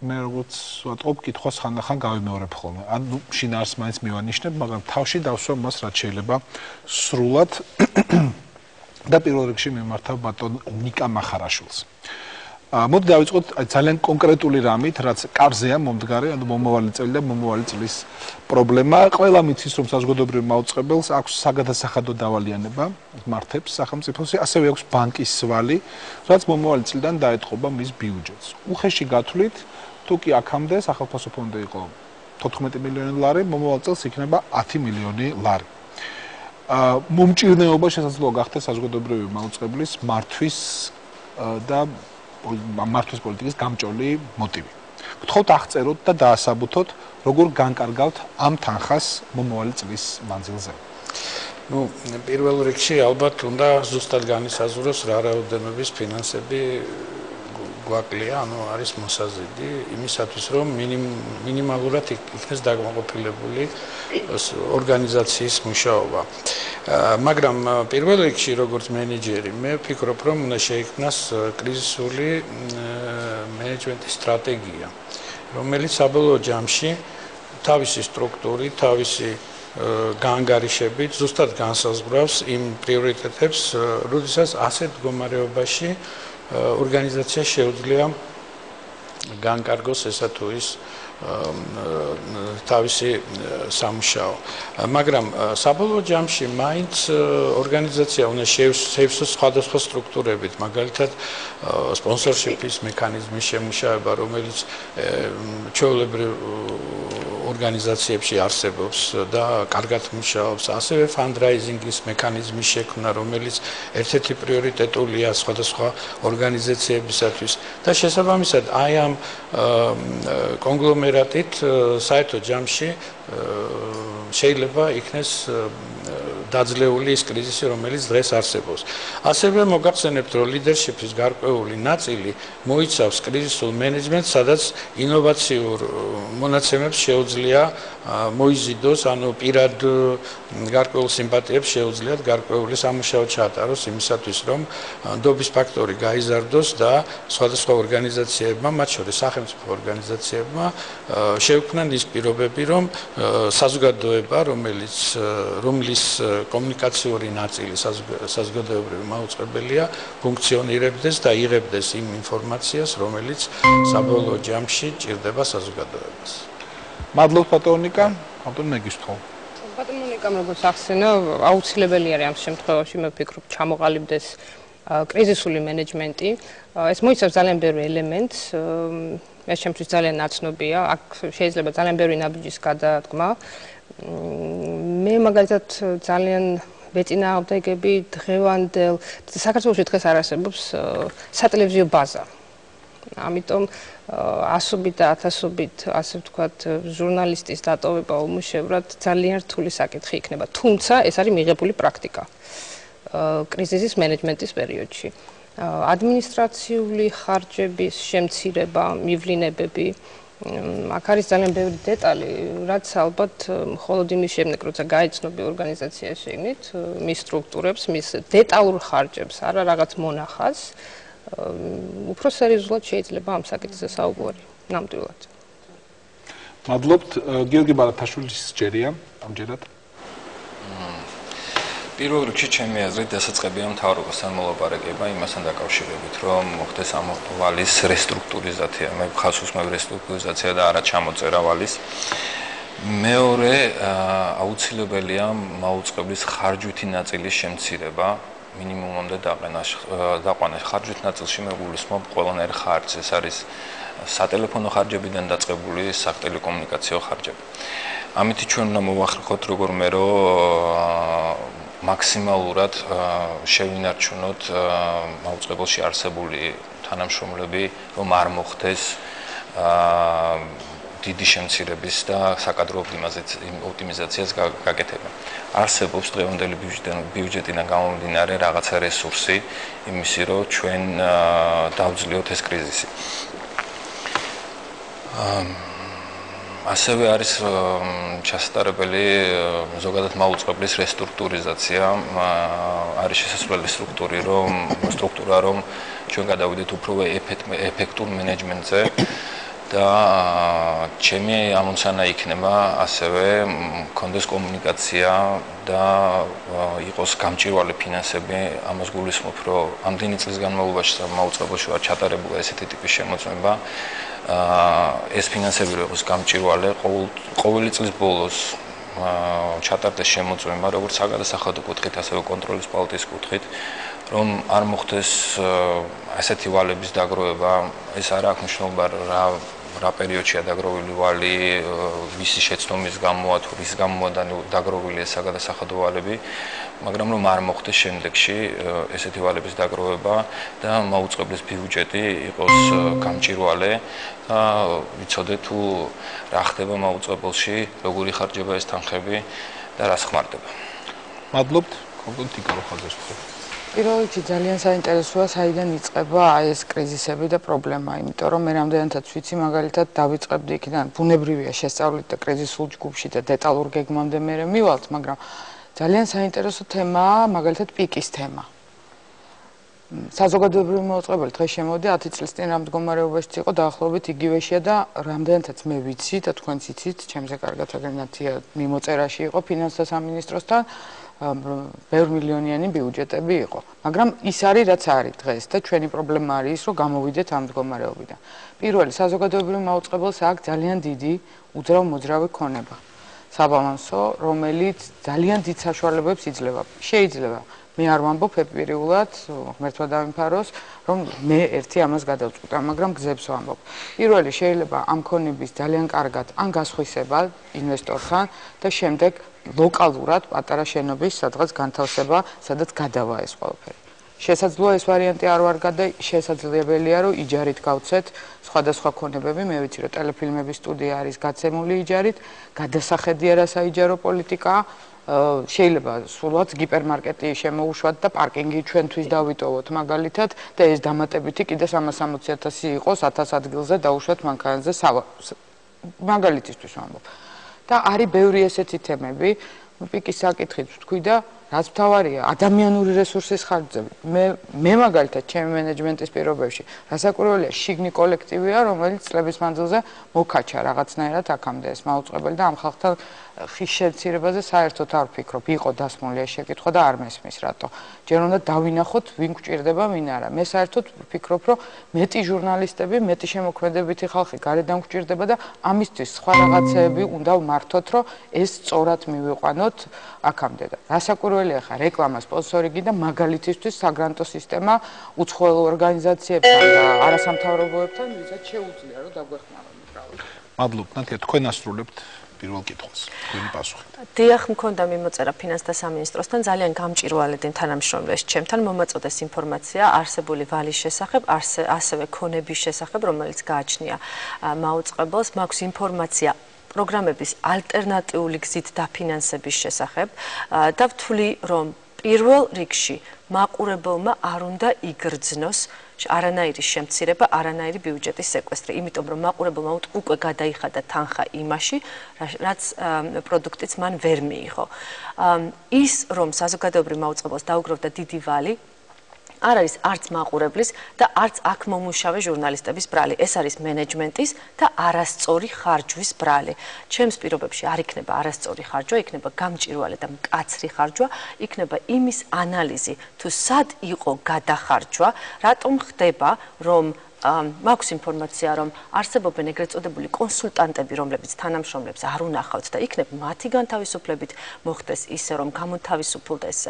მე როგორც ვატყობ, კითხვას ხანდახან გავიმეორებ ხოლმე. ანუ შინაარს მაინც მივანიშნებ, მაგრამ თავში დავსვამ მას რაც შეიძლება სრულად და პირველ რიგში მიმართავ ბატონ ნიკა მახარაშვილს. მოდი დავიწყოთ ძალიან კონკრეტული რამით, რაც კარზეა მომდგარი, ანუ მომავალი წელი და მომავალი წლის პრობლემა. ყველა მიცის, რომ საზოგადოებრივ მაუწყებელს აქვს საგადასახადო დავალიანება, მართებს სახელმწიფოში, ასევე აქვს ბანკის სვალი, რაც მომავალი წლიდან დაეთყობა მის ბიუჯეტს. უხეში გათვლით, თუ კი აქამდე სახელმწიფო ფონდი იყო 14 მილიონი ლარი, მომავალ წელს იქნება 10 მილიონი ლარი. მომჭირნეობა შესაძლოა გახდეს საზოგადოებრივი მაუწყებლის მართვის და მართვის პოლიტიკის გამჭოლი მოტივი. გთხოვთ აღწეროთ და დაასაბუთოთ, როგორ განკარგავთ ამ თანხას მომავალი წლის მანძილზე. Ну, პირველ რიგში ალბათ უნდა ზუსტად განისაზღვროს რა რაოდენობის ფინანსები გვაკლია, ანუ არის მოსაზრდი იმისათვის, რომ მინიმალურად იქნეს დაკმაყოფილებული ორგანიზაციის მუშაობა. მაგრამ პირველ რიგში როგორც მენეჯერი, მე ვფიქრობ, რომ უნდა შეიქმნას კრიზისული მენეჯმენტის სტრატეგია, რომელიც საბოლოო ჯამში თავისი სტრუქტურით, თავისი გაანგარიშებით ზუსტად განსაზღვრავს იმ პრიორიტეტებს, როდესაც ასეთ მდგომარეობაში ორგანიზაცია შეუძლია განკარგოს ესა თუ ის თავისი სამუშაო. მაგრამ საბოლოო ჯამში მაინც ორგანიზაცია უნდა შეივსოს სხვადასხვა სტრუქტურებით, მაგალითად სპონსორშიპის მექანიზმის შემუშავება, რომელიც ჩვეულებრივ ორგანიზაციებში არსებობს და კარგად მუშაობს, ასევე ფანდრაიზინგის მექანიზმის შექმნა, რომელიც ერთ-ერთი პრიორიტეტულია სხვადასხვა ორგანიზაციებისათვის და შესაბამისად აი ამ კონგლომერატით საერთო ჯამში შეიძლება იქნეს დაძლეული ის კრიზისი, რომელიც დღეს არსებობს. ასევე მოგახსენებთ, რომ ლიდერშიპის გარკვეული ნაწილი მოიცავს კრიზისულ მენეჯმენტს, სადაც ინოვაციურ მონაცემებს შეუძლია მოიზიდოს, ანუ პირად გარკვეულ სიმპათიებს შეუძლიათ გარკვეული სამუშაო ჩაატაროს იმისათვის, რომ ნდობის ფაქტორი გაიზარდოს და სხვადასხვა ორგანიზაციებმა, მათ შორის სახელმწიფო ორგანიზაციებმა შეექმნან ის პირობები, რომ საზოგადოება, რომლის კომუნიკაციური ნაწილი საზოგადოებრივი მაუწყებელია, ფუნქციონირებდეს და იღებდეს იმ ინფორმაციას, რომელიც საბოლოო ჯამში ჭირდება საზოგადოებას. მადლობთ ბატონიკა, ბატონო მეგისთხო. ბატონიკამ როგორც ახსენა, აუცილებელი არის ამ შემთხვევაში, მე ვფიქრობ, ჩამოყალიბდეს კრიზისული მენეჯმენტი. ეს მოიცავს ძალიან ბევრ ელემენტს. ეს შემთხვევაში ძალიან ნაცნობია, აქ შეიძლება ძალიან ბევრი ნაბიჯის გადადგმა. მე მაგალითად ძალიან ვეწინააღმდეგები დღევანდელ საქართველოში დღეს არ არსებობს სატელევიზიო ბაზა. ამიტომ ასობით და ათასობით, ასე ვთქვათ, ჟურნალისტის დატოვება უმუშევრად ძალიან რთული საკითხი იქნება. თუმცა ეს არის მიღებული პრაქტიკა კრიზისის მენეჯმენტის პერიოდში. ადმინისტრაციული ხარჯების შემცირება, მივლინებები, აქ არის ძალიან ბევრი დეტალი, რაც ალბათ მხოლოდ იმის შემდეგ, როცა გაიცნობი ორგანიზაცია შეინით, მის სტრუქტურებს, მის დეტალურ ხარჯებს, არა რაღაც მონახას, უფრო სერიოზულად შეიძლება ამ საკითხზე საუბარი, ნამდვილად. მადლობთ, გიორგი ბარათაშვილის ჯერია, ამჯერად. პირველ რიგში ჩემი აზრით დასაწყებია მთავრობასთან მოლაპარაკება იმასთან დაკავშირებით, რომ მოხდეს ამ ვალის რესტრუქტურიზაცია, მე ხას უსმევ რესტრუქტურიზაცია და არა ჩამოწერა ვალის. მეორე აუცილებელია მაუწყებლის ხარჯვითი ნაწილის შემცირება, მინიმუმამდე დაყვანა ხარჯვით ნაწილში მე გულისხმობ ყველანაირ ხარჯს, ეს არის სატელეფონო ხარჯებიდან დაწყებული სატელეკომუნიკაციო ხარჯები. ამით ჩვენ უნდა მოვახერხოთ როგორმე რომ მაქსიმალურად შევინარჩუნოთ მაუწყებელში არსებული თანამშრომლები, რომ არ მოხდეს დიდი შემცირების და საკადრო ოპტიმიზაციას გაკეთება. არსებობს დღევანდელი ბიუჯეტიდან გამომდინარე რაღაცა რესურსი იმისი, რომ ჩვენ დავძლიოთ ეს კრიზისი. ასევე არის ჩასატარებელი ზოგადად მაუწყებლის რესტრუქტურიზაცია, არის შესაძლებელი სტრუქტურა, რომ ჩვენ გადავიდეთ უფრო ეფექტურ მენეჯმენტზე და ჩემი ამოცანა იქნება ასევე მქონდეს კომუნიკაცია და იყოს გამჭირვალე ფინანსები, ამას გულისხმობ, რომ ამდენი წლის განმავლობაში მაუწყებელში ვარ ჩატარებული ესეთი ტიპის შემოწმება. ეს ფინანსები როგორც გამჭირვალე ყოველი წლის ბოლოს ჩატარდეს შემოწმება როგორც საგადასახადო კუთხით, ასევე კონტროლის პალატის კუთხით, რომ არ მოხდეს ასეთი ვალების დაგროვება, ეს არ აქვს მნიშვნელობა რა რა პერიოდშია დაგროვილი ვალი, ვისი შეცდომის გამოა თუ რის გამოა დაგროვილი ეს საგადასახადო ვალები, მაგრამ რომ არ მოხდეს შემდეგში ესეთი ვალების დაგროვება და მაუწყებლის ბიუჯეტი იყოს გამჭირვალე და ვიცოდე თუ რა ხდება მაუწყებელში, როგორი ხარჯება ეს თანხები და რას ხმარდება. მადლობთ, კონკრეტულად იკარო ხაზებს. პირველ რიგში ძალიან საინტერესოა საიდან იწყება ეს კრიზისები და პრობლემა, იმიტომ რომ მე რამდენადაც ვიცი, მაგალითად დავიწყებდი იქიდან, ბუნებრივია შესწავლით და კრიზისულ ჯგუფში და დეტალურ გეგმამდე მე მივალთ, მაგრამ ძალიან საინტერესო თემაა, მაგალითად პიკის თემა. საზოგადოებრივი მოუწყებელი დღეს შემოვიდა 10 წლის წინ რა მდგომარეობაში იყო დაახლოებით იგივეშია და რამდენადაც მე ვიცი და თქვენც იცით, ჩემზე კარგად აგენათია მიმოწერაში იყო ფინანსთა სამინისტროსთან ბევრ მილიონიანი ბიუჯეტები იყო, მაგრამ ის არის რაც არის დღეს და ჩვენი პრობლემა არის ის, რომ გამოვიდეთ ამ მდგომარეობიდან. პირველი, საზოგადოებრივი მოუწყებელს აქვს ძალიან დიდი უძრავ-მოძრავი ქონება. საბალანსო, რომელიც ძალიან დიდ საშუალებებს იძლევა. შეიძლება მე არ ვამბობ ეპირიულად, ღმერთმა დავიმფაროს, რომ მე ერთი ამას გადავწყვიტა, მაგრამ გზებს ვამბობ. პირველი, შეიძლება ამ ქონების ძალიან კარგად ან გასხვისება ინვესტორთან და შემდეგ ლოკალურად პატარა შენობის სადღაც განთავსება, სადაც გადავა ეს ყველაფერი. შესაძლოა ეს ვარიანტი არ ვარ გადა, შესაძლებელია რომ იჯარით გავცეთ სხვადასხვა ქონებები, მე ვიცი რომ ტელეფილმების სტუდია არის გაცემული იჯარით, გადასახედია რა საიჯარო პოლიტიკაა, შეიძლება სულაც გიპერმარკეტი შემოუშვათ და პარკინგი ჩვენთვის დავიტოვოთ მაგალითად და ეს დამატებითი კიდე 360,000 იყოს 1000 ადგილზე დაუშვათ მანქანაზე მაგალითისთვის ვამბობ. და არის ბევრი ესეთი თემები, პიკის საკითხით ვთქვი და რაც მთავარია, ადამიანური რესურსის ხარჯები. მე მაგალითად ჩემი მენეჯმენტის პირობებში, რასაკვირველია, შიგნი კოლექტივია, რომელიც წლების მანძილზე მოკაჩა რაღაცნაირად აქამდე ეს მაუწყებელი და ამ ხალხთან ხის შემცირებაზე საერთოდ არ ვფიქრობ. იყო დასმული ეს შეკითხვა და არ მესმის რატო. ჯერ უნდა დავინახოთ, ვინ გვჭირდება, ვინ არა. მე საერთოდ ვფიქრობ, რომ მეტი ჟურნალისტები, მეტი შემოქმედებითი ხალხი გარედან გვჭირდება და ამისთვის სხვა რაღაცეები უნდა ვმართოთ, რომ ეს სწორად მივიყვანოთ აქამდე და რასაკვირველია ხა რეკლამა სპონსორინგი და მაგალითისთვის საგრანტო სისტემა უცხოელ ორგანიზაციებთან და არასამთავრობოებთან ვისაც შეუძლია რომ დაგვეხმაროთ უბრალოდ. მადლობთ, ნათია, თქვენ ასრულებთ პირველ კითხვას. თქვენი პასუხი. დიახ, მქონდა მიმოწერა ფინანსთა სამინისტროსთან, ძალიან გამჭირვალედი თანამშრომლებს ჩემთან მომაწოდეს ინფორმაცია არსებული ვალის შესახებ, ასევე ქონების შესახებ, რომელიც გააჩნია მაუწყებელს, მაქვს ინფორმაცია პროგრამების ალტერნატიული გზით დაფინანსების შესახებ და ვთვლი, რომ პირველ რიგში მაყურებელმა არ უნდა იგრძნოს არანაირი შემცირება, არანაირი ბიუჯეტის სეკვესტრი, იმიტომ რომ მაყურებელმა უკვე გადაიხადა თანხა იმაში, რაც პროდუქტიც მან ვერ მიიღო. ის, რომ საზოგადოებრივ მაუწყებელს დაუგროვდა დიდი ვალი, არ არის არც მაყურებლის და არც აქ მომუშავე ჟურნალისტების ბრალი. ეს არის მენეჯმენტის და არასწორი ხარჯვის ბრალი. ჩემს პირობებში არ იქნება არასწორი ხარჯვა, იქნება გამჭირვალე და მკაცრი ხარჯვა, იქნება იმის ანალიზი, თუ სად იყო გადახარჯვა, რატომ ხდება, რომ მაქვს ინფორმაცია, რომ არსებობენ ეგრეთ წოდებული კონსულტანტები, რომლებიც თანამშრომლებს არ უნახავთ და იქნებ მათი განთავისუფლებით მოხდეს ისე, რომ გამოთავისუფლდეს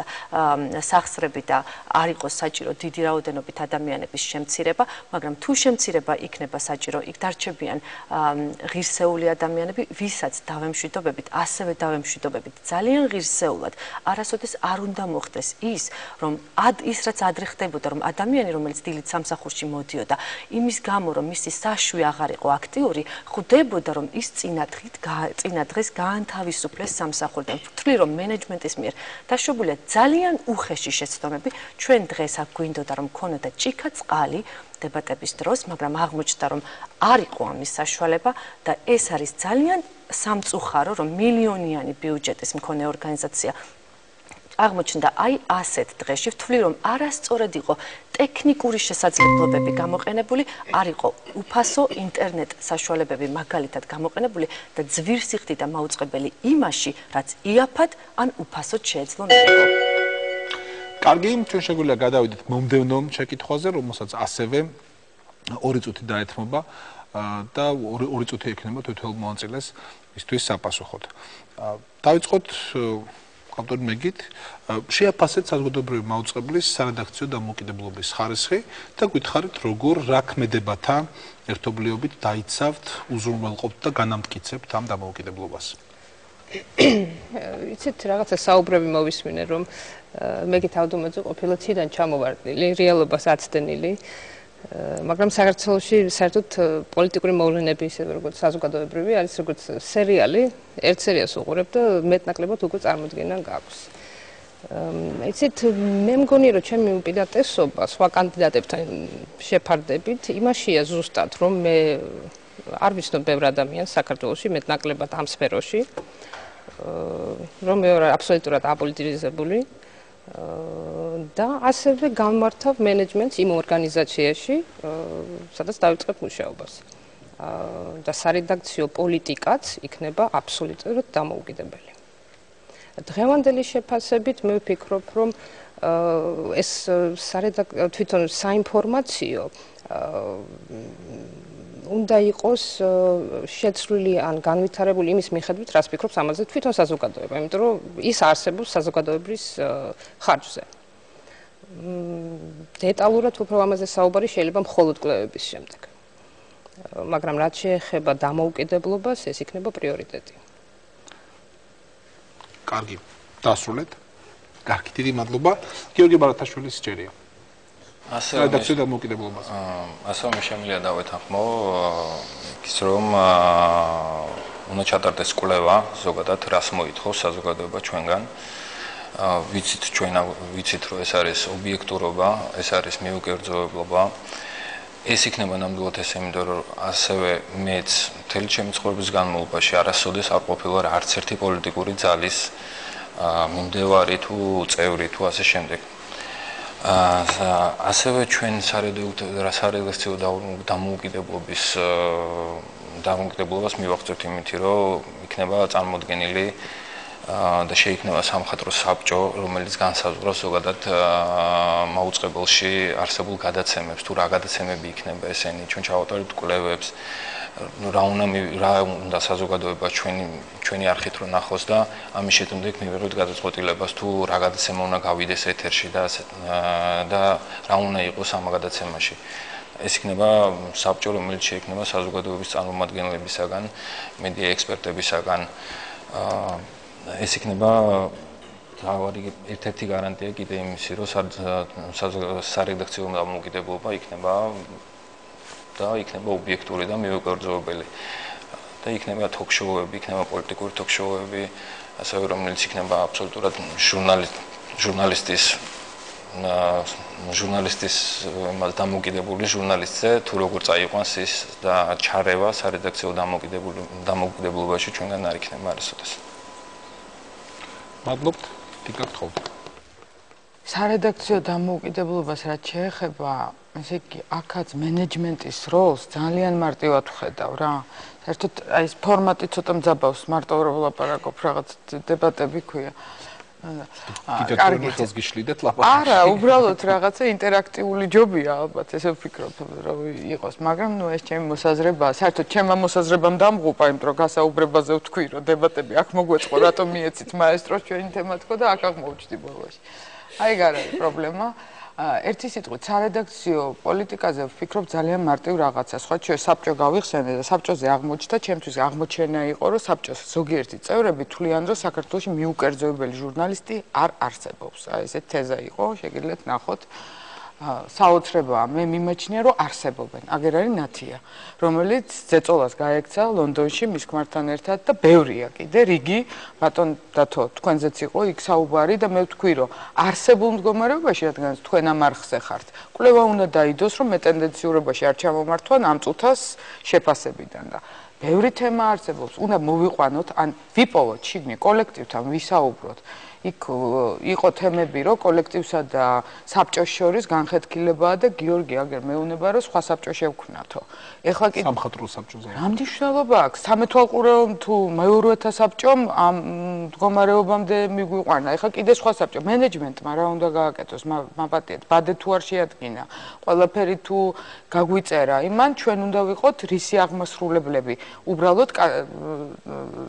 სახსრები და არ იყოს საჭირო დიდი რაოდენობით ადამიანების შემცირება, მაგრამ თუ შემცირება იქნება საჭირო, იქ დარჩებიან ღირსეული ადამიანები, ვისაც დავემშვიდობებით, ასევე დავემშვიდობებით ძალიან ღირსეულად, არასოდეს არ უნდა მოხდეს ის, რომ ის რაც ადრე ხდებოდა, რომ ადამიანი, რომელიც დილით სამსახურში მოდიოდა, იმის გამო, რომ მისი საშვი აღარ იყო აქტიური, ხვდებოდა, რომ ის წინა დღეს გაანთავისუფლეს სამსახურიდან. ვთვლი, რომ მენეჯმენტის მიერ დაშვებულია ძალიან უხეში შეცდომები, ჩვენ დღეს აქ გვინდოდა, რომ ქონოდა ჭიქა წყალი დებატების დროს, მაგრამ აღმოჩნდა, რომ არ იყო ამის საშუალება და ეს არის ძალიან სამწუხარო, რომ მილიონიანი ბიუჯეტის მქონე ორგანიზაცია აღმოჩნდა აი ასეთ დღეში, ვთვლი, რომ არასწორად იყო ტექნიკური შესაძლებლობები გამოყენებული, არ იყო უფასო ინტერნეტ საშუალებები მაგალითად გამოყენებული და ძვირს იხდიდა მაუწყებელი იმაში, რაც იაფად ან უფასოდ შეეძლო მიიღო. კარგი, ჩვენ შეგვიძლია გადავიდეთ მომდევნო შეკითხვაზე, რომელსაც ასევე 2 წუთი დაეთმობა და 2 წუთი ექნება თითოეულ მონაწილეს მისთვის საპასუხოდ. დავიწყოთ ავტორი მეგით შეაფასეთ საზოგადოებრივი მაუწყებლის სარედაქციო დამოუკიდებლობის ხარისხი და გითხარით როგორ რა ქმედებათა ერთობლიობით დაიცავთ, უზრუნველყოფთ და განამტკიცებთ ამ დამოუკიდებლობას. იცით რაღაცა საუბრები მოვისმინე რომ მეგით ავდომაძე ყოფილა ციდან ჩამოვარდნილი, რეალობას აცდენილი, მაგრამ საქართველოში საერთოდ პოლიტიკური მოვლენები ისე როგორც საზოგადოებრივი არის როგორც სერიალი, ერთ სერიალს უყურებ და მეტნაკლებად უკვე წარმოდგენა გაქვს. იცით მე მგონი რომ ჩემი უპირატესობა სხვა კანდიდატებთან შეფარდებით იმაშია ზუსტად რომ მე არ ვიცნობ ბევრ ადამიანს საქართველოში მეტნაკლებად ამ სფეროში რომ მე ვარ აბსოლუტურად აპოლიტიზებული და ასევე გამმართავ მენეჯმენტს იმ ორგანიზაციაში სადაც დავიწყებ მუშაობას და სარედაქციო პოლიტიკაც იქნება აბსოლუტურად დამოუკიდებელი. დღევანდელი შეფასებით მე ვფიქრობ რომ ეს თვითონ საინფორმაციო უნდა იყოს შეცვლილი ან განვითარებული იმის მიხედვით, რაც ფიქრობს ამაზე თვითონ საზოგადოება, იმიტომ რომ ის არსებობს საზოგადოების ხარჯზე. დეტალურად უფრო ამაზე საუბარი შეიძლება მხოლოდ კვლევების შემდეგ. მაგრამ რაც შეეხება დამოუკიდებლობას, ეს იქნება პრიორიტეტი. კარგი, დასრულეთ. კარგი, დიდი მადლობა. გიორგი ბარათაშვილის სჯერია. ასევე დამოუკიდებლობას. ასევე შემიძლია დავეთანხმო ის რომ უნდა ჩატარდეს კვლევა ზოგადად რას მოითხოვს საზოგადოება ჩვენგან. ვიცით რომ ეს არის ობიექტურობა, ეს არის მიუკერძოებლობა. ეს იქნება ნამდვილად ესე, იმიტომ რომ ასევე მეც მთელი ჩემი ცხოვრების განმავლობაში არასოდეს არ ყოფილა არც ერთი პოლიტიკური ძალის მიმდევარი თუ წევრი თუ ასე შემდეგ. ასევე ჩვენ სარედაქციო დამოუკიდებლობას მივახცევთ იმით, რომ იქნება წარმოდგენილი და შეიქმნება სამხატვრო საბჭო, რომელიც განსაზღვრავს ზოგადად მაუწყებელში არსებულ გადაცემებს, თუ რა გადაცემები იქნება ესენი, ჩვენ ჩავატარებთ კვლევებს, რა უნდა საზოგადოება ჩვენი არხით რო ნახოს და ამის შემდეგ მივიღებთ გადაწყვეტილებას თუ რა გადაცემა უნდა გავიდეს ეთერში და რა უნდა იყოს ამ გადაცემაში. ეს იქნება საბჭო, რომელიც შეიქმნება საზოგადოების წარმომადგენლებისაგან, მედია ექსპერტებისაგან. ეს იქნება ერთ-ერთი გარანტია კიდე იმისი, რომ სარედაქციო დამოუკიდებლობა იქნება ობიექტური და მიუკერძოებელი. და იქნება თოქ-შოუები, იქნება პოლიტიკური თოქ-შოუები, ასევე რომელიც იქნება აბსოლუტურად ჟურნალისტის დამოუკიდებელი ჟურნალისტზე, თუ როგორ წაიყვანს ის და ჩარევა სარედაქციო დამოუკიდებლობაში ჩვენგან არ იქნება არასოდეს. მადლობთ, გიგახთხოვთ. სარედაქციო დამოუკიდებლობას რაც შეეხება, ესე იგი, აქაც მენეჯმენტის როლს ძალიან მარტივად ვხედავ რა. საერთოდ აი ეს ფორმატი ცოტა მძაბავს, მარტო ვლაპარაკობ, რაღაც დებატები ქვია. კარგი, ხელს გიშლიდეთ ლაპარაკში. არა, უბრალოდ რაღაცა ინტერაქტიული ჯობია ალბათ, ესე ვფიქრობ, რომ იყოს, მაგრამ ნუ ეს ჩემი მოსაზრებაა. საერთოდ ჩემმა მოსაზრებამ დამღუპა, იმიტომ რომ გასაუბრებაზე ვთქვი, რომ დებატები აქ მოგვეწყო, რატომ მიეცით მაესტროს ჩვენი თემა თქო და აქ აღმოჩნდი ბოლოში. აი ეგ არის პრობლემა. ერთი სიტყვით, სარედაქციო პოლიტიკაზე ვფიქრობ ძალიან მარტივ რაღაცას. სხვა ჩვენ საბჭო გავიხსენე და საბჭოზე აღმოჩნდა, ჩემთვის აღმოჩენა იყო, რომ საბჭოს ზოგიერთი წევრები თვლიან, რომ საქართველოში მიუკერძოებელი ჟურნალისტი არ არსებობს. აი ესეთ თეზა იყო, შეგიძლიათ ნახოთ. საოცრებაა, მე მიმაჩნია, რომ არსებობენ. აგერ არის ნათია, რომელიც ზეწოლას გაექცა ლონდონში მის ქმართან ერთად და ბევრია კიდე რიგი, ბატონ დათო, თქვენზეც იყო იქ საუბარი და მე ვთქვი, რომ არსებულ მდგომარეობაში, რადგან თქვენ ამ არხზე ხართ, კვლევა უნდა დაიდოს, რომ მე ტენდენციურობაში არ ჩამომართვან ამ წუთას შეფასებიდან და ბევრი თემა არსებობს, უნდა მოვიყვანოთ, ან ვიპოვოთ შიგნით კოლექტივთან ვისაუბროთ. იქ იყო თემები, რომ კოლექტივსა და საბჭოს შორის განხეთქილებაა და გიორგი აგერ მეუნება, რომ სხვა საბჭო შევქმნათო. ეხლა კიდე სამხატვრო საბჭოზე. რა მნიშვნელობა აქვს? 13 თუ მეორეთა საბჭომ ამ მდგომარეობამდე მიგვიყვანა. ეხლა კიდე სხვა საბჭო მენეჯმენტმა რა უნდა გააკეთოს, მაპატიეთ, ბადე თუ არ შეადგინა, ყველაფერი თუ გაგვიწერა, იმან ჩვენ უნდა ვიყოთ რისი აღმასრულებლები. უბრალოდ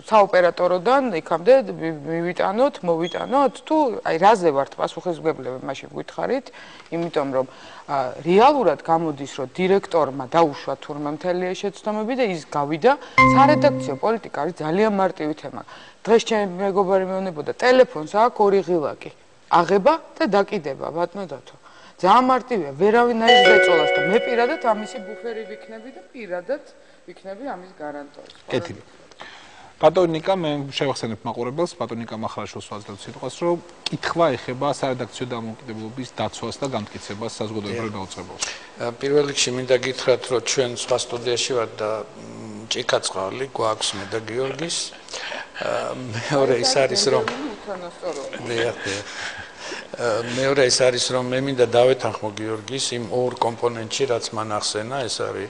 საოპერატოროდან იქამდე მივიტანოთ, მოვიტანოთ თუ აი რაზე ვართ პასუხისმგებლები, მაშინ გითხარით, იმიტომ რომ რეალურად გამოდის, რომ დირექტორმა დაუშვა თურმე მთელი ეს შეცდომები და ის გავიდა. სარედაქციო პოლიტიკა არის ძალიან მარტივი თემა. დღეს ჩემი მეგობარი მეუბნებოდა, ტელეფონს აქვს 2 ღილაკი. აღება და დაკიდება, ბატონო დათო. ძალიან მარტივია, ვერავინ არის დეწოლას და მე პირადად ამისი ბუფერი ვიქნები და პირადად ვიქნები ამის გარანტორი. კეთილი. ბატონიკა, მე შევახსენებ მაყურებელს, ბატონიკა მახარაშვილს ვაძლევთ სიტყვას, რომ კითხვა ეხება სარედაქციო დამოუკიდებლობის დაცვას და გამტკიცებას საზოგადოებრივ დაუწყებელში. პირველ რიგში მინდა გითხრათ, რომ ჩვენ სხვა სტუდიაში ვართ და ჭიქაწყალი გვაქვს მე და გიორგის. მეორე ის არის, რომ მეორე ის არის, რომ მე მინდა დავეთანხმო გიორგის იმ ორ კომპონენტში, რაც მან ახსენა, ეს არის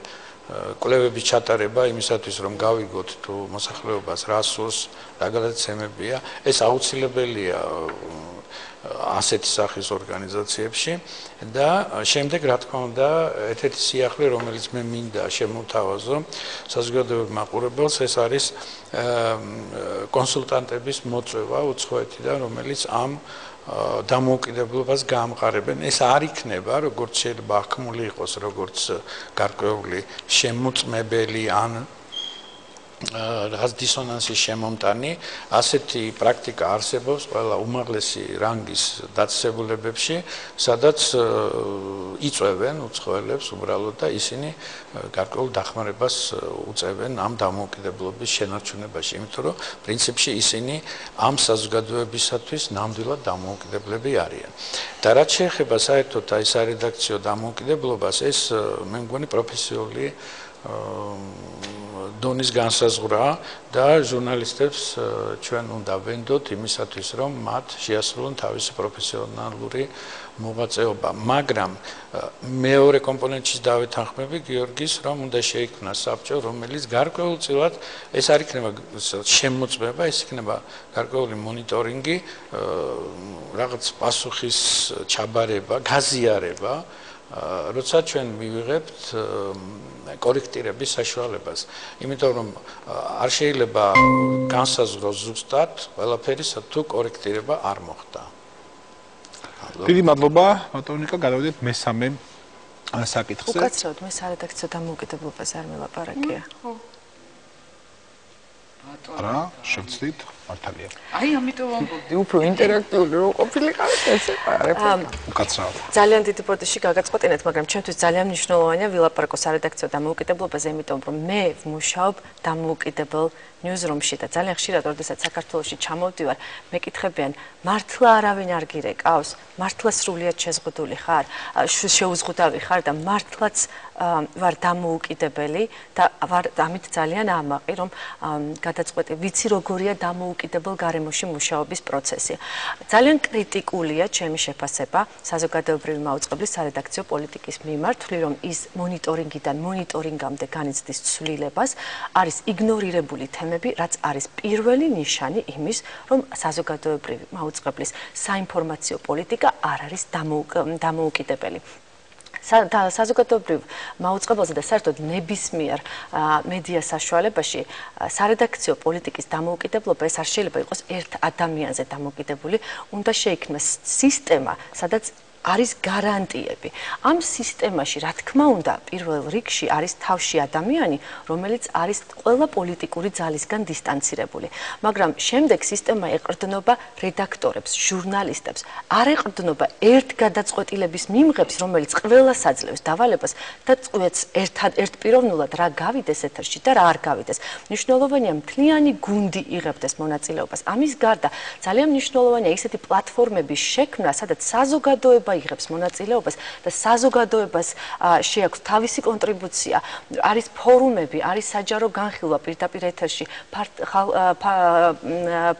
კვლევების ჩატარება იმისათვის, რომ გავიგოთ თუ მოსახლეობას რა სურს, რა გადაცემებია, ეს აუცილებელია ასეთი სახის ორგანიზაციებში და შემდეგ რა თქმა უნდა ერთ-ერთი სიახლე, რომელიც მე მინდა შემოვთავაზო საზოგადოებრივ მაყურებელს, ეს არის კონსულტანტების მოწვევა უცხოეთიდან, რომელიც ამ დამოუკიდებლობას გაამყარებენ. ეს არ იქნება, როგორც შეიძლება ახმული იყოს, როგორც გარკვეული შემოწმებელი ან რაღაც დისონანსის შემომტანი, ასეთი პრაქტიკა არსებობს ყველა უმაღლესი რანგის დაწესებულებებში, სადაც იწვევენ უცხოელებს უბრალოდ და ისინი გარკვეულ დახმარებას უწევენ ამ დამოუკიდებლობის შენარჩუნებაში, იმიტომ რომ პრინციპში ისინი ამ საზოგადოებისათვის ნამდვილად დამოუკიდებლები არიან. და რაც შეეხება საერთოდ აი სარედაქციო დამოუკიდებლობას, ეს მე მგონი პროფესიული დონის განსაზღვრა და ჟურნალისტებს ჩვენ უნდა ვენდოთ იმისათვის, რომ მათ შეასრულონ თავისი პროფესიონალური მოღვაწეობა. მაგრამ მეორე კომპონენტში დავეთანხმები გიორგის, რომ უნდა შეიქმნას საბჭო, რომელიც გარკვეულწილად ეს არ იქნება შემოწმება, ეს იქნება გარკვეული მონიტორინგი, რაღაც პასუხის ჩაბარება, გაზიარება, როცა ჩვენ მივიღებთ კორექტირების საშუალებას. იმიტომ რომ არ შეიძლება განსაზღვროს ზუსტად ყველაფერი, თუ კორექტირება არ მოხდა. დიდი მადლობა, ბატონიკა, გადავიდეთ მესამე საკითხზე. უკაცრავად მე სარედაქციო დამოუკიდებლობაზე არ მელაპარაკია. რა, შევცდით, მართალია. აი, ამიტომ ვამბობდი, უფრო ინტერაქტიული რო ყოფილიყავით ესე რეპორტაჟი. უკაცრავად. ძალიან დიდი პროტესტი გაგაწყვეტინეთ, მაგრამ ჩვენთვის ძალიან მნიშვნელოვანია ვილაპარაკო სარედაქციო დამოუკიდებლობაზე, იმიტომ რომ მე ვმუშაობ დამოუკიდებელ ნიუზრუმში და ძალიან ხშირად, როდესაც საქართველოში ჩამოვდივარ, მეკითხებიან, მართლა არავინ არ გირეკავს? მართლა სრულიად შეზღუდული ხარ? შეუზღუდავი ხარ და მართლაც ვარ დამოუკიდებელი და ვარ ამით ძალიან ამაყი, რომ გადაწყვეტი ვიცი როგორია დამოუკიდებელ გარემოში მუშაობის პროცესი. ძალიან კრიტიკულია ჩემი შეფასება საზოგადოებრივი მაუწყებლის სარედაქციო პოლიტიკის მიმართ, რომ ის მონიტორინგიდან მონიტორინგამდე განიცდის ცვლილებას, არის იგნორირებული თემები, რაც არის პირველი ნიშანი იმის, რომ საზოგადოებრივი მაუწყებლის საინფორმაციო პოლიტიკა არ არის დამოუკიდებელი. საზოგადოებრივ მაუწყებელზე და საერთოდ ნებისმიერ მედია საშუალებაში სარედაქციო პოლიტიკის დამოუკიდებლობა ეს არ შეიძლება იყოს ერთ ადამიანზე დამოკიდებული, უნდა შეიქმნას სისტემა, სადაც არის გარანტიები. ამ სისტემაში, რა თქმა უნდა, პირველ რიგში არის თავში ადამიანი, რომელიც არის ყველა პოლიტიკური ძალისგან დისტანცირებული. მაგრამ შემდეგ სისტემა ეყრდნობა რედაქტორებს, ჟურნალისტებს, არ ეყრდნობა ერთ გადაწყვეტილების მიმღებს, რომელიც ყველას აძლევს დავალებას და წვეთს ერთპიროვნულად რა გავიდეს ეთერში და რა არ გავიდეს. მნიშვნელოვანია მთლიანი გუნდი იღებდეს მონაწილეობას. ამის გარდა ძალიან მნიშვნელოვანია ისეთი პლატფორმების შექმნა, სადაც საზოგადოება იღებს მონაწილეობას და საზოგადოებას შეაქვს თავისი კონტრიბუცია, არის ფორუმები, არის საჯარო განხილვა პირდაპირ ეთერში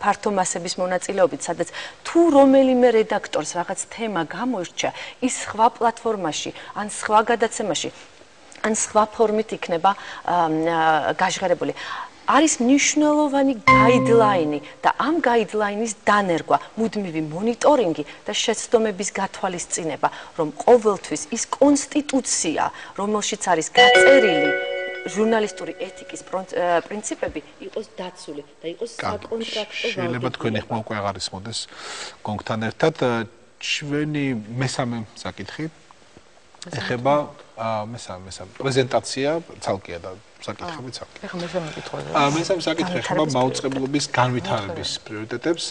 ფართო მასების მონაწილეობით, სადაც თუ რომელიმე რედაქტორს რაღაც თემა გამოირჩა, ის სხვა პლატფორმაში ან სხვა გადაცემაში ან სხვა ფორმით იქნება გაჟღერებული. არის მნიშვნელოვანი გაიდლაინი და ამ გაიდლაინის დანერგვა, მუდმივი მონიტორინგი და შეცდომების გათვალისწინება, რომ ყოველთვის ის კონსტიტუცია, რომელშიც არის გაწერილი ჟურნალისტური ეთიკის პრინციპები იყოს დაცული და იყოს საკონტრაქტო შეიძლება თქვენი ხმა უკვე აღარ ისმოდეს გონგთან ერთად ჩვენი მესამე საკითხი ეხება მესამე პრეზენტაცია ცალკეა და საკითხები ცალკე. ეხლა მესამე კითხვაზე. მესამე საკითხი ეხება მაუწყებლობის განვითარების პრიორიტეტებს.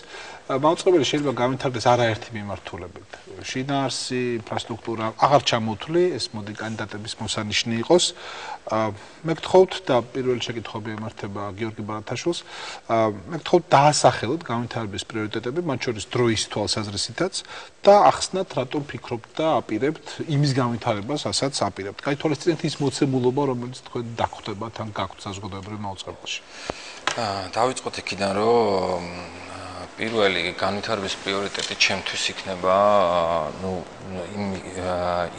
მაუწყებელი შეიძლება განვითარდეს არაერთი მიმართულებით. შინაარსი, ინფრასტრუქტურა აღარ ჩამოთვლი, ეს მოდი კანდიდატების მოსანიშნე იყოს. მე გთხოვთ და პირველი შეკითხვები ემართება გიორგი ბარათაშვილს. მე გთხოვთ დაასახელოთ განვითარების პრიორიტეტები, მათ შორის დროის თვალსაზრისითაც და ახსნათ, რატომ ფიქრობთ და აპირებთ იმის განვითარებას, რასაც აპირებთ. გაითვალისწინეთ ის მოცემულობა, რომელიც თქვენ დაგხვდებათ ან გაქვთ საზოგადოებრივ მაუწყებელში. დავიწყოთ იქიდან, რომ პირველი განვითარების პრიორიტეტი ჩემთვის იქნება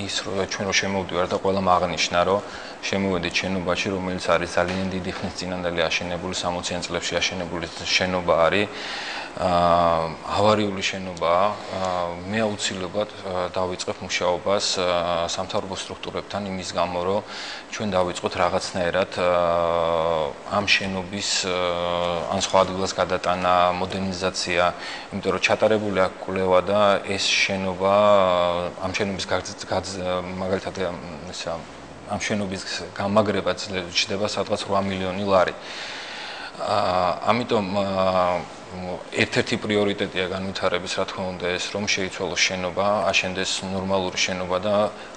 ის რომ ჩვენ რო შემოვდივართ და ყველამ აღნიშნა რომ შემოვედით შენობაში რომელიც არის ძალიან დიდი ხნის წინანდელი აშენებული 60-იან წლებში აშენებული შენობა არის ავარიული შენობაა მე აუცილებლად დავიწყებ მუშაობას სამთავრობო სტრუქტურებთან იმის გამო რომ ჩვენ დავიწყოთ რაღაცნაირად ამ შენობის ან სხვა ადგილას გადატანა მოდერნიზაცია იმიტომ რომ ჩატარებული აქვს კვლევა და ეს შენობა ამ შენობის მაგალითად ამ შენობის გამაგრება ჩდება სადღაც 8 მილიონი ლარი ამიტომ ერთ-ერთი პრიორიტეტია განვითარების რა თქმა უნდა ეს რომ შეიცვალოს შენობა, აშენდეს ნორმალური შენობა და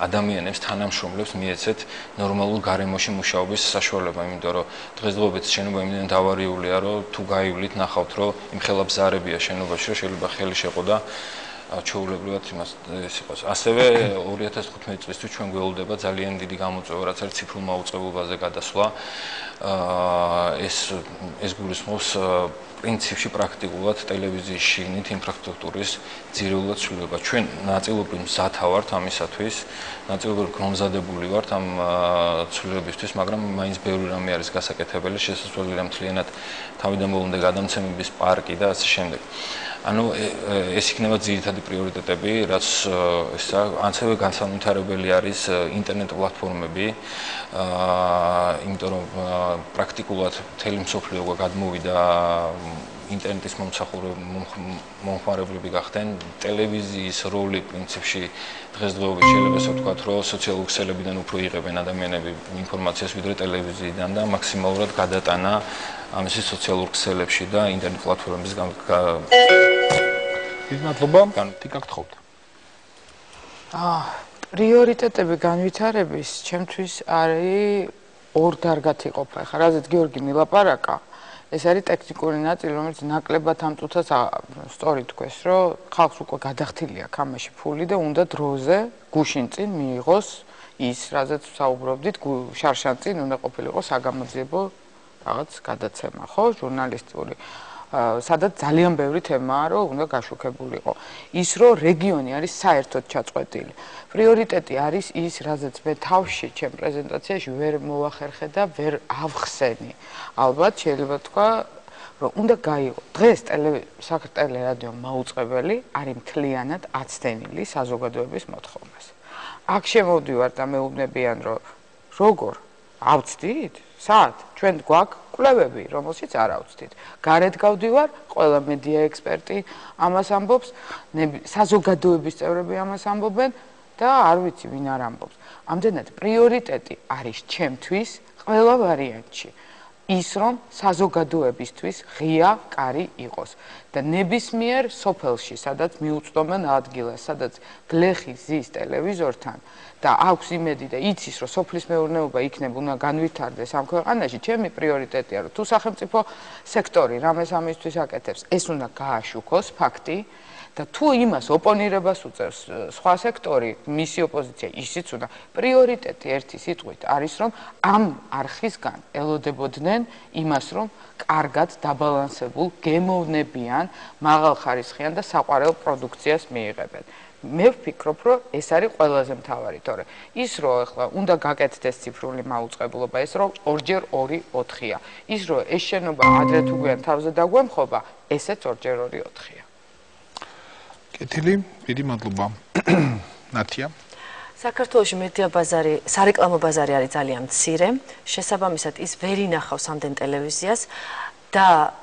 ადამიანებს თანამშრომლებს მიეცეთ ნორმალურ გარემოში მუშაობის საშუალება, იმიტომ რომ დღესდღეობით შენობა იმდენად ავარიულია, რომ თუ გაივლით ნახავთ, რომ იმხელა ბზარებია შენობაში, რომ შეიძლება ხელი შეყო და ჩაულებრივად იმას ეს იყოს. ასევე 2015 წლისთვის ჩვენ გველოდება ძალიან დიდი გამოწვევა, რაც არის ციფრულ მაუწყებლობაზე გადასვლა. ეს გულისხმობს პრინციპში პრაქტიკულად ტელევიზიის შიგნით ინფრასტრუქტურის ძირეულად ცვლილება. ჩვენ ნაწილობრივ მზათა ვართ ამისათვის, ნაწილობრივ გმზადებული ვართ ამ ცვლილებისთვის, მაგრამ მაინც ბევრი რამე არის გასაკეთებელი, შესაძლებელია მთლიანად თავიდან ბოლომდე გადამცემების პარკი და ასე შემდეგ. ანუ ეს იქნება ძირითადი პრიორიტეტები, რაც ასევე განსაკუთრებული არის ინტერნეტ პლატფორმები, იმიტომ რომ პრაქტიკულად მთელი მსოფლიო გადმოვიდა ინტერნეტის მომხმარებლები გახდნენ, ტელევიზიის როლი პრინციპში დღესდღეობით შეიძლება ასე ვთქვათ, რომ სოციალურ ქსელებიდან უფრო იღებენ ადამიანები ინფორმაციას ვიდრე ტელევიზიიდან და მაქსიმალურად გადატანა ამისი სოციალურ ქსელებში და ინტერნეტ პლატფორმების მადლობა, თიკა გთხოვთ. პრიორიტეტები განვითარების ჩემთვის არის ორ დარგად იყოფა. ხა რაზეც გიორგი მილაპარაკა, ეს არის ტექნიკური ნაწილი, რომელიც ნაკლებად ამ წუთას სწორი თქვეს, რომ ხალხს უკვე გადახდილი აქვს ამაში ფული და უნდა დროზე გუშინ წინ მიიღოს ის, რაზეც საუბრობდით, შარშან წინ უნდა ყოფილიყო საგამოძიებო რაღაც გადაცემა, ხო, ჟურნალისტური. სადაც ძალიან ბევრი თემაა, რომ უნდა გაშუქებულიყო. ის რომ რეგიონი არის საერთოდ ჩაწყვეტილი. პრიორიტეტი არის ის, რაზეც მე თავში ჩემ პრეზენტაციაში ვერ მოვახერხე და ვერ ავხსენი. ალბათ შეიძლება თქვა, რომ უნდა გაიღო. დღეს ტელერადიო მაუწყებელი არის მთლიანად აცდენილი საზოგადოების მოთხოვნას. აქ შემოვდივარ და მეუბნებიან, რომ როგორ ავწდით? სად? ჩვენ გვაქვს კვლევები, რომელშიც არ ავწდით. გარეთ გავდივარ, ყველა მედია ექსპერტი ამას ამბობს, საზოგადოების წევრები ამას ამბობენ და არ ვიცი ვინ არ ამბობს. ამდენად პრიორიტეტი არის ჩემთვის ყველა ვარიანტში. ის რომ საზოგადოებისთვის ღია კარი იყოს და ნებისმიერ სოფელში, სადაც მიუწვდომენ ადგილას, სადაც გლეხი ზის ტელევიზორთან და აქვს იმედი და იცის, რომ სოფლის მეურნეობა იქნებ უნდა განვითარდეს ამ ქვეყანაში, ჩემი პრიორიტეტია, რომ თუ სახელმწიფო სექტორი რამეს ამისთვის აკეთებს, ეს უნდა გააშუქოს ფაქტი და თუ იმას ოპონირებას უწევს სხვა სექტორი, მისი ოპოზიცია, ისიც უნდა პრიორიტეტი ერთი სიტყვით არის, რომ ამ არხისგან ელოდებოდნენ იმას, რომ კარგად დაბალანსებულ, გემოვნებიან, მაღალხარისხიან და საყვარელ პროდუქციას მიიღებენ. მე ვფიქრობ, რომ ეს არის ყველაზე მთავარი, თორე ის რომ ახლა უნდა გაკეთდეს ციფრული მაუწყებლობა, ეს რომ 2x2 4-ია. ის რომ ეს შენობა ადრე თუ გვიან თავზე დაგვემხობა, ესეც 2x2 4-ია. კეთილი, დიდი მადლობა. ნათია. საქართველოში მედია ბაზარი, სარეკლამო ბაზარი არის ძალიან მცირე. შესაბამისად, ის ვერ ინახავს ამდენ ტელევიზიას და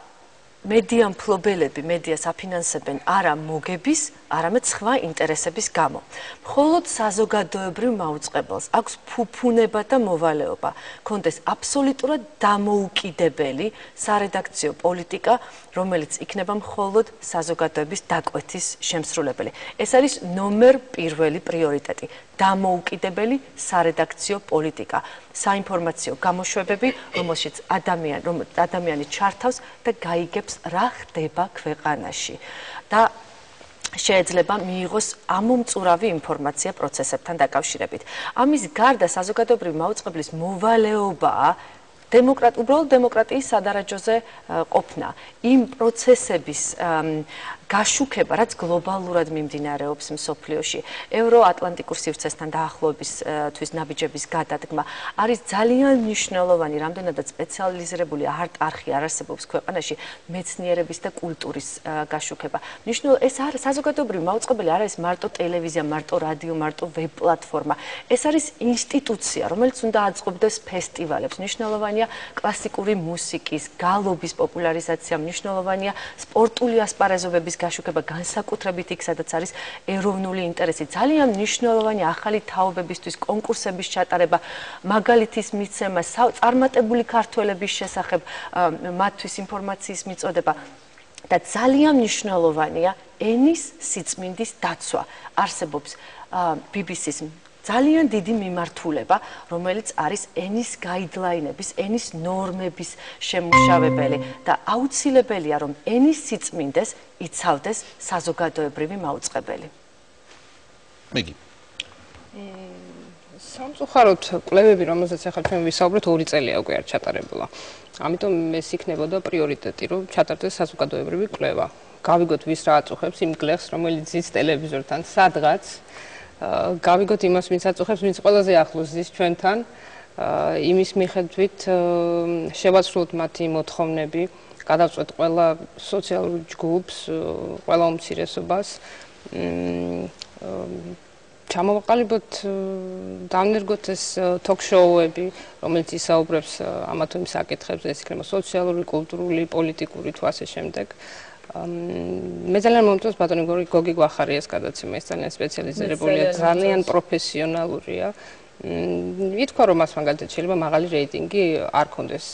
მედია მფლობელები მედიას აფინანსებენ არა მოგების, არამედ სხვა ინტერესების გამო. მხოლოდ საზოგადოებრივ მაუწყებელს აქვს ფუფუნება და მოვალეობა, კონდეს აბსოლუტურად დამოუკიდებელი სარედაქციო პოლიტიკა, რომელიც იქნება მხოლოდ საზოგადოების დაკვეთის შემსრულებელი. ეს არის ნომერ პირველი პრიორიტეტი. დამოუკიდებელი სარედაქციო პოლიტიკა, საინფორმაციო გამოშვებები, რომელშიც ადამიანი ჩართავს და გაიგებს რა ხდება ქვეყანაში და შეიძლება მიიღოს ამომწურავი ინფორმაცია პროცესებთან დაკავშირებით. ამის გარდა საზოგადოებრივი მაუწყებლის მოვალეობაა უბრალოდ დემოკრატიის სადარაჯოზე ყოფნა, იმ პროცესების გაშუქება, რაც გლობალურად მიმდინარეობს მსოფლიოში, ევროატლანტიკურ სივრცესთან დაახლოებისთვის ნაბიჯების გადადგმა არის ძალიან მნიშვნელოვანი, რამდენადაც სპეციალიზირებული არხი არ არსებობს ქვეყანაში მეცნიერების და კულტურის გაშუქება. ეს არის საზოგადოებრივი მაუწყებელი, არ არის მარტო ტელევიზია, მარტო რადიო, მარტო ვებ პლატფორმა. ეს არის ინსტიტუცია, რომელიც უნდა აწყობდეს ფესტივალებს. მნიშვნელოვანია კლასიკური მუსიკის, გალობის პოპულარიზაცია, მნიშვნელოვანია სპორტული ასპარეზობების გაშუქება, განსაკუთრებით იქ, სადაც არის ეროვნული ინტერესი. ძალიან მნიშვნელოვანია ახალი თაობებისთვის კონკურსების ჩატარება, მაგალითის მიცემა, წარმატებული ქართველების შესახებ მათთვის ინფორმაციის მიწოდება. და ძალიან მნიშვნელოვანია ენის სიწმინდის დაცვა. არსებობს BBC-ს ძალიან დიდი მიმართულება, რომელიც არის ენის გაიდლაინების, ენის ნორმების შემმუშავებელი და აუცილებელია, რომ ენის სიწმინდეს იცავდეს საზოგადოებრივი მაუწყებელი. მეგი. სამწუხაროდ კვლევები, რომელზეც ახლა ჩვენ ვისაუბრეთ, 2 წელია უკვე არ ჩატარებულა. ამიტომ ეს იქნებოდა პრიორიტეტი, რომ ჩატარდეს საზოგადოებრივი კვლევა. გავიგოთ ვის რა აწუხებს იმ გლეხს, რომელიც ზის ტელევიზორთან სადღაც გავიგოთ იმას, ვინც აწუხებს, ვინც ყველაზე ახლოს ზის ჩვენთან, იმის მიხედვით შევაცვლოთ მათი მოთხოვნები, გადავწყვეტ ყველა სოციალურ ჯგუფს, ყველა უმცირესობას, ჩამოვაყალიბოთ, დავნერგოთ ეს თოქ-შოუები, რომელიც ისაუბრებს ამა თუ იმ საკითხებზე, ეს იქნება სოციალური, კულტურული, პოლიტიკური თუ ასე შემდეგ. მე ძალიან მომწონს ბატონი გოგი გვახარიას გადაცემა, ეს ძალიან სპეციალიზირებულია, ძალიან პროფესიონალურია. ითქვა, რომ მას მაგალითად შეიძლება მაღალი რეიტინგი არ ქონდეს.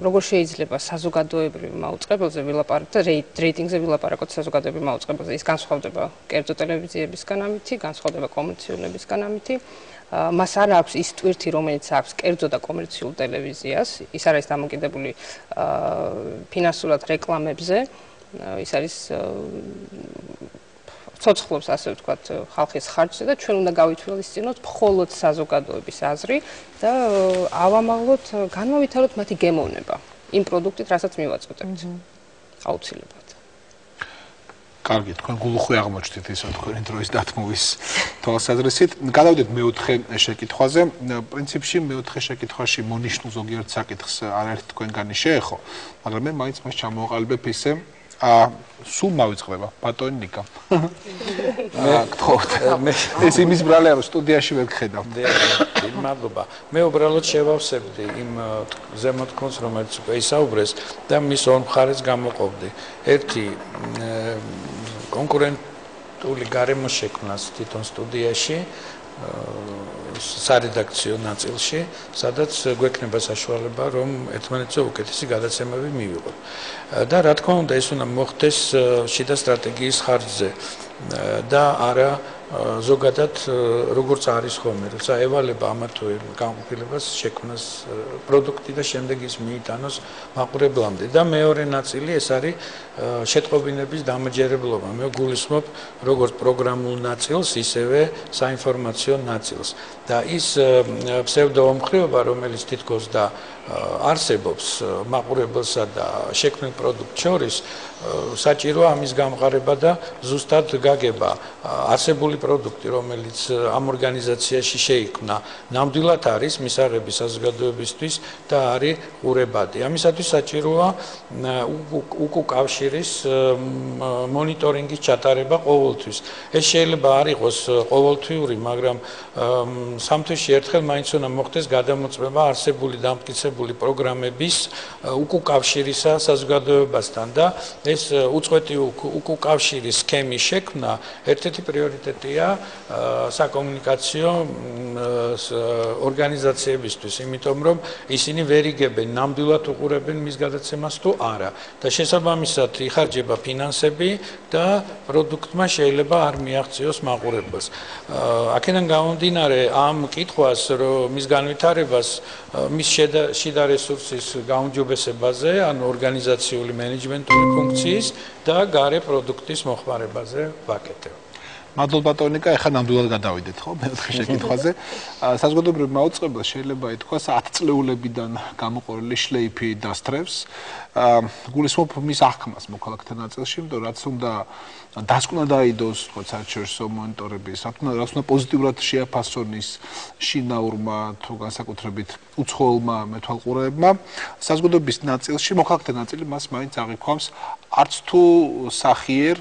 როგორ შეიძლება საზოგადოებრივ მაუწყებელზე ვილაპარაკოთ და რეიტინგზე ვილაპარაკოთ საზოგადოებრივ მაუწყებელზე. ის განსხვავდება კერძო ტელევიზიებისგან ამითი, განსხვავდება კომერციულებისგან ამითი. მას არ აქვს ის ტვირთი, რომელიც აქვს კერძო და კომერციულ ტელევიზიას, ის არ არის დამოკიდებული ფინანსურად რეკლამებზე, ის არის ცოცხლობს, ასე ვთქვათ, ხალხის ხარჯზე და ჩვენ უნდა გავითვალისწინოთ მხოლოდ საზოგადოების აზრი და ავამაღლოთ, განმავითაროთ მათი გემოვნება იმ პროდუქტით, რასაც მივაწოდებთ. აუცილებლად. კარგი, თქვენ გულუხვი აღმოჩნდით ისო თქვენი დროის დათმოვის თვალსაზრისით. გადავიდეთ მეოთხე შეკითხვაზე. პრინციპში მეოთხე შეკითხვაში მონიშნულ ზოგიერთ საკითხს არაერთი თქვენგანი შეეხო, მაგრამ მე მაინც მას ჩამოვაყალიბებ ისე, სულ მავიწყდება ბატონი ნიკა. გთხოვთ. ეს იმის ბრალია, რომ სტუდიაში ვერ გხედავ. მადლობა. მე უბრალოდ შევავსებდი იმ ზემოთ კონს, რომელიც უკვე ისაუბრეს და მის ორ მხარეს გამოყოფდი. ერთი კონკურენტული გარემო შექმნას თვითონ სტუდიაში, სარედაქციო ნაწილში, სადაც გვექნება საშუალება, რომ ერთმანეთზე უკეთესი გადაცემები მივიღოთ. და რა თქმა უნდა, ეს უნდა მოხდეს შიდა სტრატეგიის ხარჯზე და არა ზოგადად როგორც არის ხოლმე, როცა ევალება ამა თუ იმ განყოფილებას შექმნას პროდუქტი და შემდეგ ის მიიტანოს მაყურებლამდე. და მეორე ნაწილი ეს არის შეტყობინების დამაჯერებლობა. მე გულისხმობ როგორც პროგრამულ ნაწილს, ისევე საინფორმაციო ნაწილს. და ის ფსევდოომხრეობა, რომელიც თითქოს და არსებობს მაყურებელსა და შექმნილ პროდუქტს შორის საჭიროა ამის გამყარება და ზუსტად გაგება არსებული პროდუქტი, რომელიც ამ ორგანიზაციაში შეიქმნა, ნამდვილად არის მისაღები საზოგადოებისთვის და არის ყურებადი. ამისათვის საჭიროა უკუკავშირის მონიტორინგის ჩატარება ყოველთვის. ეს შეიძლება არ იყოს ყოველთვიური, მაგრამ სამთვეში ერთხელ მაინც უნდა მოხდეს გადამოწმება არსებული დამტკიცებული პროგრამების უკუკავშირისა საზოგადოებასთან და ეს უწყვეტი უკუკავშირის სქემის შექმნა ერთ-ერთი პრიორიტეტია საკომუნიკაციო ორგანიზაციებისთვის, იმიტომ რომ ისინი ვერ იგებენ ნამდვილად უყურებენ მის გადაცემას თუ არა და შესაბამისად იხარჯება ფინანსები და პროდუქტმა შეიძლება არ მიაღწიოს მაყურებელს. აქედან გამომდინარე ამ კითხვას, რომ მის განვითარებას მის შიდა რესურსის გაუმჯობესებაზე, ან ორგანიზაციული მენეჯმენტური ფუნქციის და გარე პროდუქტის მოხმარებაზე ვაკეთებ. მადლობა ბატონიკა, ეხლა ნამდვილად გადავიდეთ, ხო, მეოთხე შეკითხვაზე. საზოგადოებრივ მაუწყებელს შეიძლება ითქვას 10 წლეულებიდან გამოყოლილი შლეიფი დასწრებს. გულისხმობ მის აღქმას მოქალაქეთა ნაწილში, იმიტომ რაც უნდა დასკვნა დაიდოს, თქო, საერთაშორისო მონიტორების, რაც უნდა პოზიტიურად შეაფასონ ის შინაურმა თუ განსაკუთრებით უცხოელმა მეთვალყურეებმა, საზოგადოების ნაწილში მოქალაქეთა ნაწილი მას მაინც აღიქვამს არც თუ სახიერ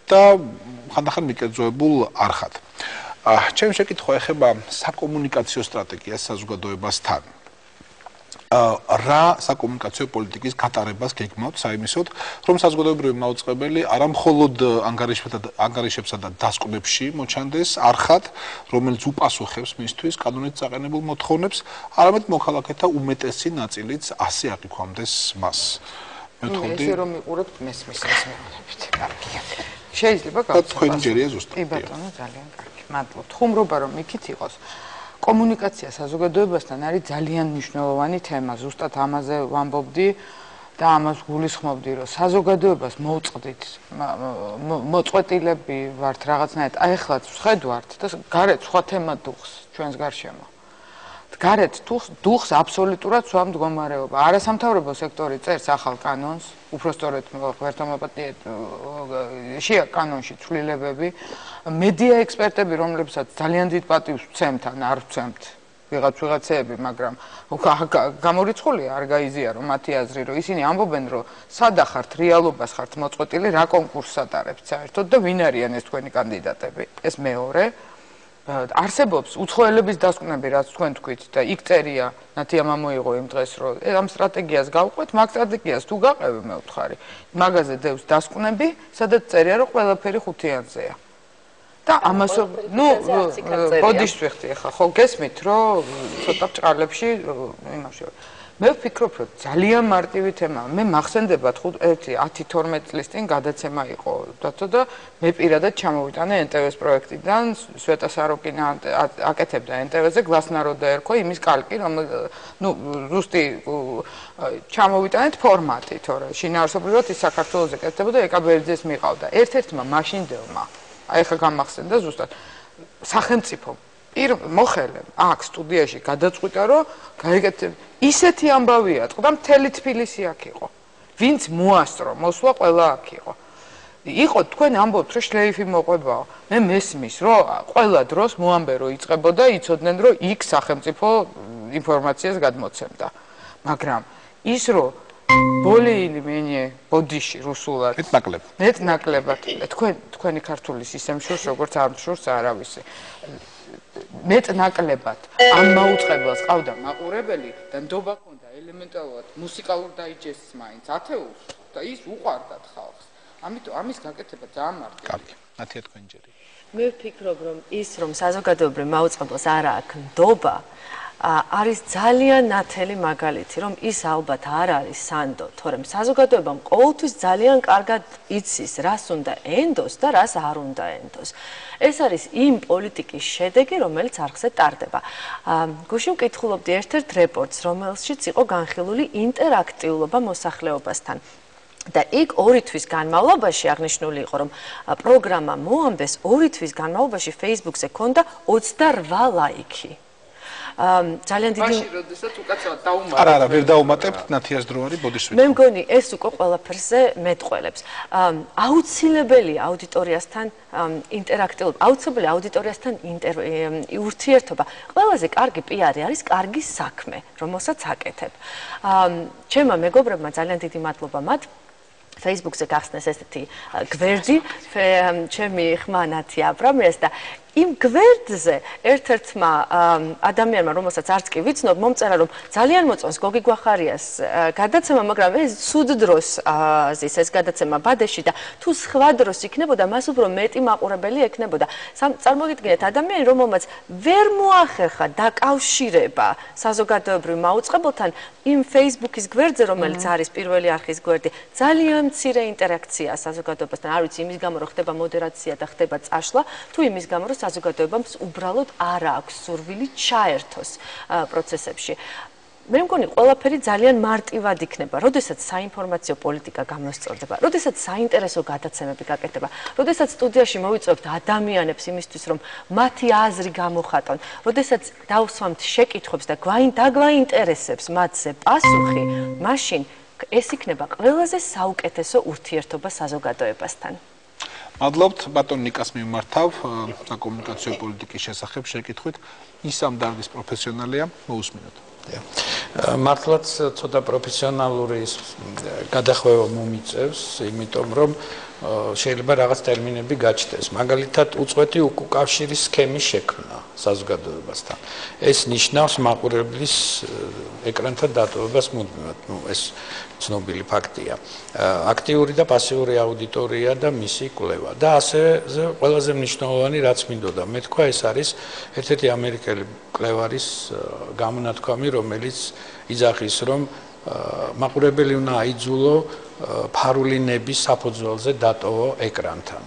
და ხანდახან მიკერძოებულ არხად. ჩემი შეკითხვა ეხება საკომუნიკაციო სტრატეგიას საზოგადოებასთან. რა საკომუნიკაციო პოლიტიკის გატარებას გეგმავთ საიმისოდ, რომ საზოგადოებრივი მაუწყებელი არა მხოლოდ ანგარიშებსა და დასკვნებში მოჩანდეს არხად, რომელიც უპასუხებს მისთვის კანონით წაყენებულ მოთხოვნებს, არამედ მოქალაქეთა უმეტესი ნაწილიც ასე აღიქვამდეს მას. ესე რომ მიყურებთ მესმის მეუბნებით. კარგია. შეიძლება თქვენი ჯერია ზუსტად. კი ბატონო, ძალიან კარგი. მადლობთ. ხუმრობა რომ იქით იყოს. კომუნიკაცია საზოგადოებასთან არის ძალიან მნიშვნელოვანი თემა. ზუსტად ამაზე ვამბობდი და ამას გულისხმობდი, რომ საზოგადოებას მოვწყდით, მოწყვეტილები ვართ რაღაცნაირად. აი ახლაც ვხედავთ და გარეთ სხვა თემა დუხს ჩვენს გარშემო. გარეთ დუხს აბსოლუტურად სხვა მდგომარეობა. არასამთავრობო სექტორი წერს ახალ კანონს, უпростоრეთ ღმერთმოპატიეთ შეა კანონში ცვლილებები. მედია ექსპერტები, რომლებსაც ძალიან დიდ პატივს ვცემთ ან არ ვცემთ ვიღაცეები, მაგრამ გამორიცხულია არ გაიზიარო მათი აზრი, რომ ისინი ამბობენ, რომ სადა ხართ რეალობას ხართ მოწყვეტილი, რა კონკურსს ატარებთ საერთოდ და ვინ არიან ეს თქვენი კანდიდატები. ეს მეორე არსებობს უცხოელების დასკვნები, რაც თქვენ თქვით და იქ წერია, ნათია მოიღო იმ დღეს, რომ ამ სტრატეგიას გავყვეთ, მაგ სტრატეგიას თუ გაყევი მე ვთხარი. მაგაზე დევს დასკვნები, სადაც წერია, რომ ყველაფერი ხუთიანზეა. და ამას ბოდიშს ვიხდი ახლა, ხო გესმით, რომ ცოტა ბრჭყალებში იმაში. მე ვფიქრობ, რომ ძალიან მარტივი თემაა. მე მახსენდებათ 10-12 წლის წინ გადაცემა იყო დათო და მე პირადად ჩამოვიტანე NTV-ს პროექტიდან, სვეტა საროკინა აკეთებდა NTV-ზე გლასნაროდა ერქვა იმის კალკი, რომ ზუსტი ჩამოვიტანეთ ფორმატი, თორე შინაარსობრივად ის საქართველოზე კეთდებოდა, ეკაბერიძეს მიყავდა. ერთ-ერთმა მაშინდელმა, აი ხა გამახსენდა ზუსტად სახელმწიფო მოხელე აქ სტუდიაში გადაწყვიტა, რომ გაიგეთ ისეთი ამბავია, თქო და მთელი თბილისი აქ იყო. ვინც მოასწრო, მოსვლა ყველა აქ იყო. იყო თქვენ ამბობთ, რომ შლეიფი მოყვებაო. მე მესმის, რომ ყველა დროს მოამბე, რომ იწყებოდა, იცოდნენ, რომ იქ სახელმწიფო ინფორმაციას გადმოცემდა. მაგრამ ის რომ ბოლეილი მენე ბოდიში რუსულად მეტნაკლებად თქვენი ქართული სისტემის როგორც არ შორს არავისი მეტნაკლებად ამ მაუწყებელს ყავდა მაყურებელი და ნდობა ჰქონდა ელემენტარულად მუსიკალურ დაიჯესტს მაინც ათეულს და ის უყვარდათ ხალხს. ამიტომ ამის გაკეთება ძალიან მარტივია. კარგი, ნათია თქვენ ჯერი. მე ვფიქრობ, რომ ის რომ საზოგადოებრივ მაუწყებელს არ აქვს ნდობა არის ძალიან ნათელი მაგალითი, რომ ის ალბათ არ არის სანდო, თორემ საზოგადოებამ ყოველთვის ძალიან კარგად იცის, რას უნდა ენდოს და რას არ უნდა ენდოს. ეს არის იმ პოლიტიკის შედეგი, რომელიც არხზე ტარდება. გუშინ ვკითხულობდი ერთ-ერთ რეპორტს, რომელშიც იყო განხილული ინტერაქტიულობა მოსახლეობასთან. და იქ 2 თვის განმავლობაში აღნიშნული იყო, რომ პროგრამა მოამბეს 2 თვის განმავლობაში Facebook-ზე ჰქონდა 28 ლაიქი. ძალიან დიდი მაშინ როდესაც უკაცრავად დაუმატებთ. არა, ვერ დაუმატებთ, ნათიას დრო არის, ბოდიშ მე მგონი ეს უკვე ყველაფერზე მეტყველებს. აუცილებელია აუდიტორიასთან ინტერაქტიული, აუცილებელი აუდიტორიასთან ურთიერთობა. ყველაზე კარგი პიარი არის კარგი საქმე, რომელსაც აკეთებ. ჩემმა მეგობრებმა ძალიან დიდი მადლობა მათ. Facebook-ზე გახსნეს ესეთი გვერდი, ჩემი ხმა ნათია აბრამიას და იმ გვერდზე ერთ-ერთმა ადამიანმა, რომელსაც არც კი ვიცნობ, მომწერა, რომ ძალიან მოწონს გოგი გვახარიას გადაცემა, მაგრამ ეს ცუდ დროს ზის ეს გადაცემა ბადეში და თუ სხვა დროს იქნებოდა, მას უფრო მეტი მაყურებელი ექნებოდა. წარმოგიდგენთ, ადამიანი, რომელმაც ვერ მოახერხა დაკავშირება საზოგადოებრივ მაუწყებელთან იმ Facebook-ის გვერდზე, რომელიც არის პირველი არხის გვერდი, ძალიან მცირე ინტერაქცია საზოგადოებასთან. არ ვიცი, იმის გამო, რომ ხდება მოდერაცია და ხდება წაშლა, თუ იმის გამო, რომ საზოგადოებამ უბრალოდ არ აქვს სურვილი ჩაერთოს პროცესებში. მე მგონი ყველაფერი ძალიან მარტივად იქნება, როდესაც საინფორმაციო პოლიტიკა გამოსწორდება, როდესაც საინტერესო გადაცემები გაკეთდება, როდესაც სტუდიაში მოვიწვევთ ადამიანებს იმისთვის, რომ მათი აზრი გამოხატონ, როდესაც დავსვამთ შეკითხვებს და დაგვაინტერესებს მათზე პასუხი, მაშინ ეს იქნება ყველაზე საუკეთესო ურთიერთობა საზოგადოებასთან. მადლობთ, ბატონ ნიკას მიმართავ საკომუნიკაციო პოლიტიკის შესახებ შეკითხვით. ის ამ დარგის პროფესიონალია, მოусმინოთ. მართლაც ცოტა პროფესიონალური გადახვევა მომიწევს, იმიტომ რომ შეიძლება რაღაც ტერმინები გაჩნდეს. მაგალითად, უწყვეტი უკავშირის სქემის შექმნა საზოგადოებასთან. ეს ნიშნავს მაყურებლის ეკრანთან დატოვებას მუდმივად. ეს ცნობილი ფაქტია. აქტიური და პასიური აუდიტორია და მისი კვლევა. და ასევე ყველაზე მნიშვნელოვანი რაც მინდოდა მე თქვა, ეს არის ერთ-ერთი ამერიკელი კვლევარის გამონათქვამი, რომელიც იძახის, რომ მაყურებელი უნდა აიძულო ფარული ნების საფუძველზე დატოვო ეკრანთან.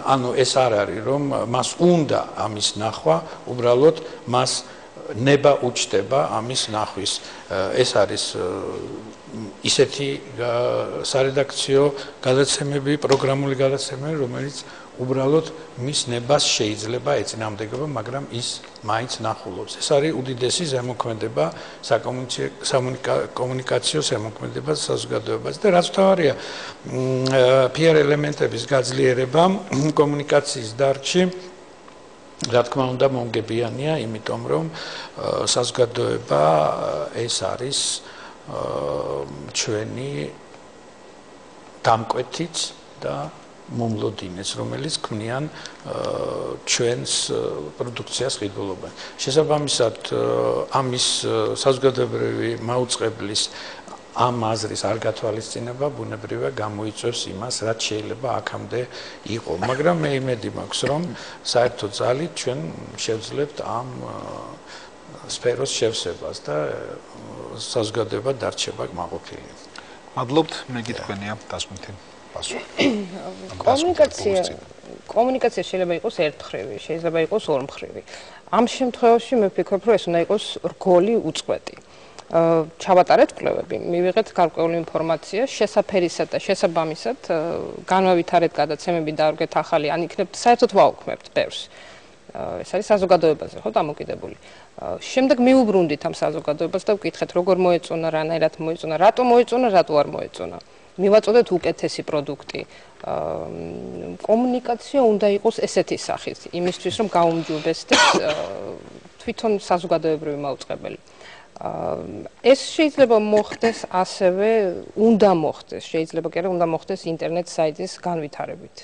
ანუ ეს არ არის, რომ მას უნდა ამის ნახვა, უბრალოდ მას ნება უჩდება ამის ნახვის. ეს არის ისეთი სარედაქციო გადაცემები, პროგრამული გადაცემები, რომელიც უბრალოდ მის ნებას შეიძლება ეწინააღმდეგება, მაგრამ ის მაინც ნახულობს. ეს არის უდიდესი ზემოქმედება საკომუნიკაციო ზემოქმედება საზოგადოებაზე და რაც თავარია PR ელემენტების გაძლიერება კომუნიკაციის დარგში რა თქმა უნდა მომგებიანია, იმიტომ რომ საზოგადოება ეს არის ჩვენი დამკვეთიც და მომლოდინეს, რომელიც ქმნიან ჩვენს პროდუქციას ყიდულობენ. შესაბამისად, ამის საზოგადოებრივი მაუწყებლის ამ აზრის არ გათვალისწინება ბუნებრივია გამოიწვევს იმას, რაც შეიძლება აქამდე იყო. მაგრამ მე იმედი მაქვს, რომ საერთო ძალით ჩვენ შევძლებთ ამ სფეროს შევსებას და საზოგადოება დარჩება მაყოფილი. მადლობთ, მე გითქვენია დასკვნითი პასუხი. კომუნიკაცია შეიძლება იყოს ერთმხრივი, შეიძლება იყოს ორმხრივი. ამ შემთხვევაში მე ვფიქრობ, რომ ეს უნდა იყოს რგოლი უწყვეტი. ჩავატარეთ კვლევები, მივიღეთ გარკვეული ინფორმაცია, შესაფერისად და შესაბამისად განავითარეთ გადაცემები და ვგეთ ახალი, ან იქნებ საერთოდ ვაუქმებთ ბევრს. ეს არის საზოგადოებაზე, ხო, დამოკიდებული. შემდეგ მიუბრუნდით ამ საზოგადოებას და ვკითხეთ, როგორ მოეწონა, რანაირად მოეწონა, რატო მოეწონა, რატო არ მოეწონა. მივაწოდეთ უკეთესი პროდუქტი. კომუნიკაცია უნდა იყოს ესეთი სახის, იმისთვის რომ გაუმჯობესდეს თვითონ საზოგადოებრივი მაუწყებელი. ეს შეიძლება მოხდეს ასევე, უნდა მოხდეს, შეიძლება კი არა, უნდა მოხდეს ინტერნეტ საიტის განვითარებით.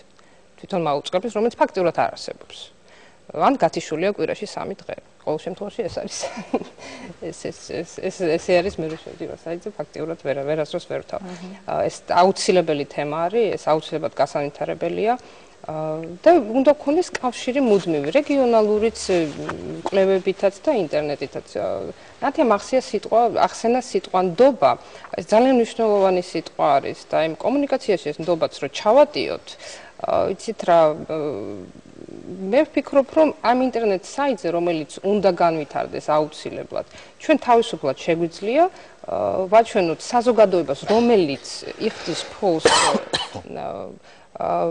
თვითონ მაუწყებლის, რომელიც ფაქტიურად არ არსებობს. ან გათიშულია კვირაში 3 დღე. ყოველ შემთხვევაში ეს არის ეს არის მე რო შევდივარ საიტზე ფაქტიურად ვერასდროს ვერ ვთავ. ეს აუცილებელი თემა არის, ეს აუცილებლად გასაინტერესებელია. და უნდა გქონდეს კავშირი მუდმივი რეგიონალურიც კვლევებითაც და ინტერნეტითაც. ნათია ახსენა სიტყვა ნდობა, ეს ძალიან მნიშვნელოვანი სიტყვა არის და იმ კომუნიკაციაში ეს ნდობაც რო ჩავატიოთ, იცით რა მე ვფიქრობ, რომ ამ ინტერნეტ საიტზე, რომელიც უნდა განვითარდეს აუცილებლად, ჩვენ თავისუფლად შეგვიძლია ვაჩვენოთ საზოგადოებას, რომელიც იხდის ფულს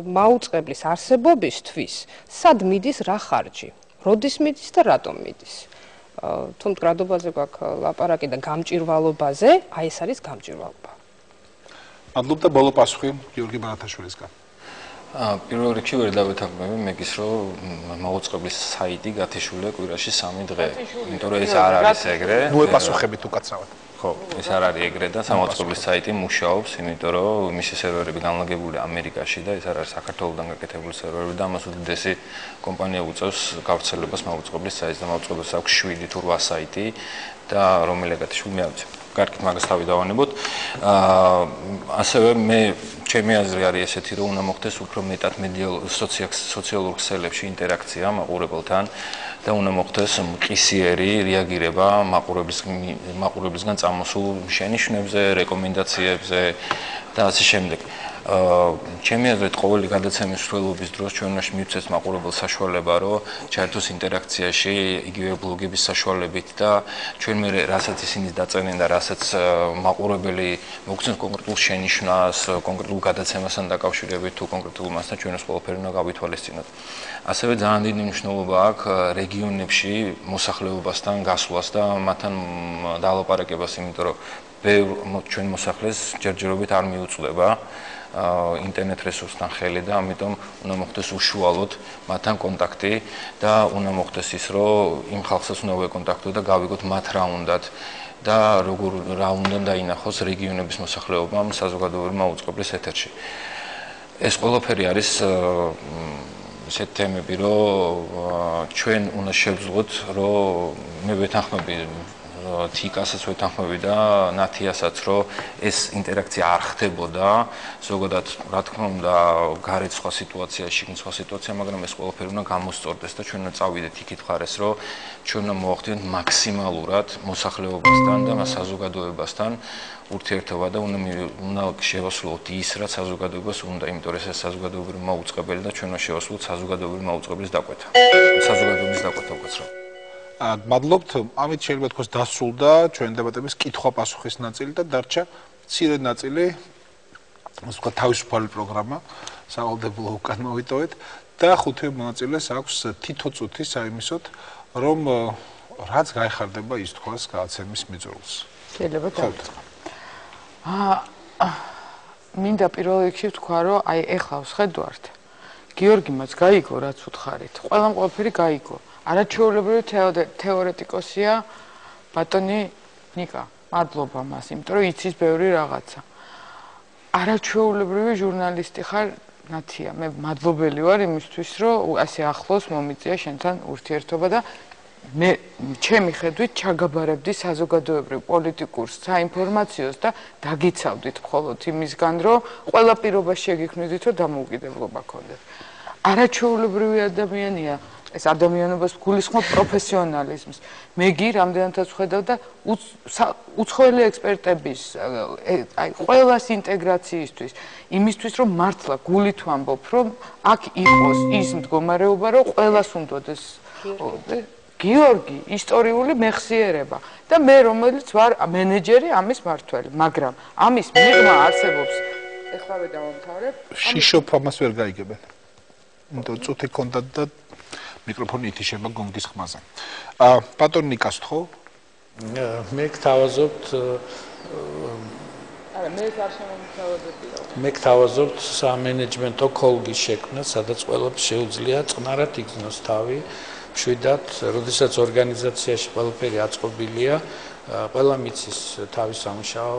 მაუწყებლის არსებობისთვის, სად მიდის რა ხარჯი, როდის მიდის და რატომ მიდის. თუ მდგრადობაზე გვაქვს ლაპარაკი და გამჭირვალობაზე, აი ეს არის გამჭირვალობა. მადლობ და ბოლო პასუხი გიორგი ბარათაშვილისგან. პირველ რიგში ვერ დავეთანხმები მეგის რომ მაუწყებლის საიტი გათიშულია კვირაში 3 დღე. იმიტომ რომ ეს არ არის ეგრე. ნუ ეპასუხებით უკაცრავად. ხო, ეს არ არის ეგრე და სამაუწყებლის საიტი მუშაობს, იმიტომ რომ მისი სერვერები განლაგებულია ამერიკაში და ეს არ არის საქართველოსთან გაკეთებული სერვერები და ამას უდიდესი კომპანია უწევს გავრცელებას მაუწყებლის საიტს და მაუწყებელს აქვს 7 თუ 8 საიტი და რომელი გათიშული მე არ ვიცი. კარგით, მაგას თავი დავანებოთ. ასევე მე ჩემი აზრი არის ესეთი, რომ უნდა მოხდეს უფრო მეტად სოციალურ ქსელებში ინტერაქცია მაყურებელთან და უნდა მოხდეს მყისიერი რეაგირება მაყურებლისგან წამოსულ შენიშვნებზე, რეკომენდაციებზე და ასე შემდეგ. ჩემი აზრით, ყოველი გადაცემის მსვლელობის დროს ჩვენ უნდა მივცეს მაყურებელს საშუალება, რომ ჩაერთოს ინტერაქციაში იგივე ბლოგების საშუალებით და ჩვენ მე რასაც ისინი დაწერენ და რასაც მაყურებელი მოგცემს კონკრეტულ შენიშვნას, კონკრეტულ გადაცემასთან დაკავშირებით თუ კონკრეტულ მასთან ჩვენ ეს ყველაფერი უნდა გავითვალისწინოთ. ასევე ძალიან დიდი მნიშვნელობა აქვს რეგიონებში მოსახლეობასთან გასვლას და მათთან დალაპარაკებას, იმიტომ რომ ბევრ ჩვენ მოსახლეს ჯერჯერობით არ მიუწვდება ინტერნეტ რესურსთან ხელი და ამიტომ უნდა მოხდეს უშუალოდ მათთან კონტაქტი და უნდა მოხდეს ის, რომ იმ ხალხსაც უნდა ვეკონტაქტო და გავიგოთ მათ რა უნდათ და რა უნდა დაინახოს რეგიონების მოსახლეობამ საზოგადოებრივი მაუწყებლის ეთერში. ეს ყველაფერი არის ესეთ თემები, რომ ჩვენ უნდა შევძლოთ, რომ მე ვეთანხმები თიკასაც ვეთანხმები და ნათიასაც, რომ ეს ინტერაქცია არ ხდებოდა, ზოგადად, რა თქმა უნდა, გარეთ სხვა სიტუაციაში, სხვა სიტუაცია, მაგრამ ეს ყველაფერი უნდა გამოსწორდეს და ჩვენ უნდა წავიდეთ იქით მხარეს, რომ ჩვენ უნდა მოახდინოთ მაქსიმალურად მოსახლეობასთან და საზოგადოებასთან ურთიერთობა და უნდა შევასრულოთ ის, რაც საზოგადოებას უნდა, იმიტომ რომ ეს საზოგადოებრივი მაუწყებელი და ჩვენ უნდა შევასრულოთ საზოგადოებრივი მაუწყებლის დაკვეთა. საზოგადოების დაკვეთა უკაცრავად. მადლობთ. ამით შეიძლება თქოს დასრულდა ჩვენ დებატების კითხვა-პასუხის ნაწილი და დარჩა მცირე ნაწილი, ასე ვთქვათ, თავისუფალი პროგრამა, სავალდებულო უკან მოვიტოვეთ და ხუთივე მონაწილეს აქვს თითო წუთი საიმისოდ, რომ რაც გაიხარდება ის თქოს გადაცემის მიწურულს. შეიძლება დავიწყო. მინდა პირველ რიგში ვთქვა, რომ აი ეხლა ვხედავთ. გიორგი მას გაიგო, რაც უთხარით. ყველამ ყველაფერი გაიგო. არაჩვეულებრივი თეორეტიკოსია ბატონი ნიკა. მადლობა მას, იმიტომ რომ იცის ბევრი რაღაცა. არაჩვეულებრივი ჟურნალისტი ხარ, ნათია. მე მადლობელი ვარ იმისთვის, რომ ასე ახლოს მომიწია შენთან ურთიერთობა და მე ჩემი ხედვით ჩაგაბარებდი საზოგადოებრივ პოლიტიკურ საინფორმაციოს და დაგიცავდით მხოლოდ იმისგან, რომ ყველა პირობა შეგიქმნიდით, რომ დამოუკიდებლობა გქონდეთ. არაჩვეულებრივი ადამიანია. ეს ადამიანობას გულისხმობ პროფესიონალიზმს. მე გი რამდენადაც ვხედავ და უცხოელი ექსპერტების აი ყველას ინტეგრაციისთვის, იმისთვის რომ მართლა გულით ვამბობ, რომ აქ იყოს ის მდგომარეობა, რომ ყველას უნდოდეს გიორგი ისტორიული მეხსიერება და მე რომელიც ვარ მენეჯერი ამის მართველი, მაგრამ ამის მიღმა არსებობს. ეხლავე დავამთავრებ. შიშოფ ამას ვერ გაიგებენ. იმიტომ წუთი კონდათ და მიკროფონი ითიშება გონგის ხმაზე. ბატონ ნიკას თქო? მე გთავაზობთ არა, მე არ შემომთავაზებია. მე გთავაზობთ სამენეჯმენტო კოლგის შექმნა, სადაც ყველაფერს შეუძლია წყნარად იგრძნოს თავი. მშვიდად, როდესაც ორგანიზაციაში ყველაფერი აწყობილია, ყველა მიცის თავის სამუშაო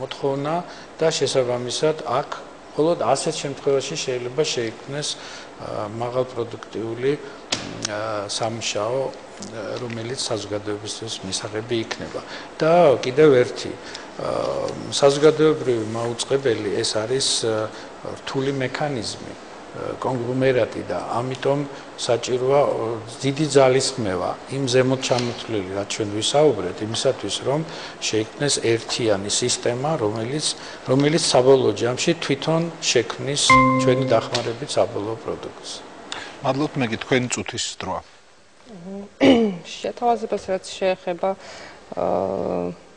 მოთხოვნა და შესაბამისად აქ მხოლოდ ასეთ შემთხვევაში შეიძლება შეიქმნეს მაღალპროდუქტიული სამუშაო, რომელიც საზოგადოებისთვის მისაღები იქნება. და კიდევ ერთი საზოგადოებრივი მაუწყებელი ეს არის რთული მექანიზმი, კონგლომერატი და ამიტომ საჭიროა დიდი ძალისხმევა იმ ზემოთ ჩამოთვლილი, რაც ჩვენ ვისაუბრეთ, იმისათვის რომ შეიქმნეს ერთიანი სისტემა, რომელიც საბოლოო ჯამში თვითონ შექმნის ჩვენი დახმარებით საბოლოო პროდუქტს. მადლობთ, მეგი თქვენი წუთის დროა. შეთავაზებას რაც შეეხება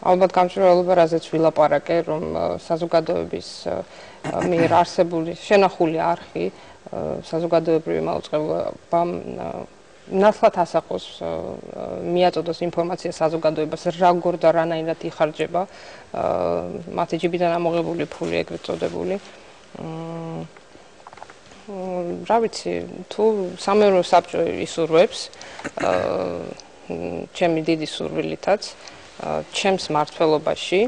ალბათ გამჭვირვალობა, რაზეც ვილაპარაკე, რომ საზოგადოების მიერ არსებული შენახული არხი საზოგადოებრივი მაუწყებლებამ ნაცვლად ასახოს მიაწოდოს ინფორმაცია საზოგადოებას როგორ და რანაირად იხარჯება მათი ჯიბიდან ამოღებული ფული ეგრეთ წოდებული რა ვიცი თუ სამეურნეო საბჭო ისურვებს ჩემი დიდი სურვილითაც ჩემს მმართველობაში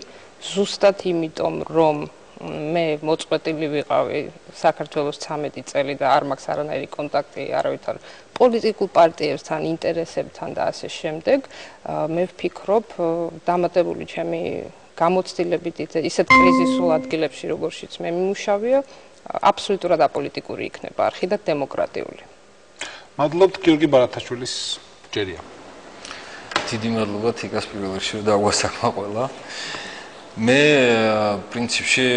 ზუსტად იმიტომ რომ მე მოწყვეტილი ვიყავი საქართველოს 13 წელი და არ მაქვს არანაირი კონტაქტი არავითარ პოლიტიკურ პარტიებთან, ინტერესებთან და ასე შემდეგ, მე ვფიქრობ, დამატებული ჩემი გამოცდილებით ისეთ კრიზისულ ადგილებში, როგორშიც მე მიმუშავია, აბსოლუტურად აპოლიტიკური იქნება არხი და დემოკრატიული. მადლობთ გიორგი ბარათაშვილის ჯერია. დიდი მადლობა თიკას პირველ რიგში დაგვასახმა ყველა. მე პრინციპში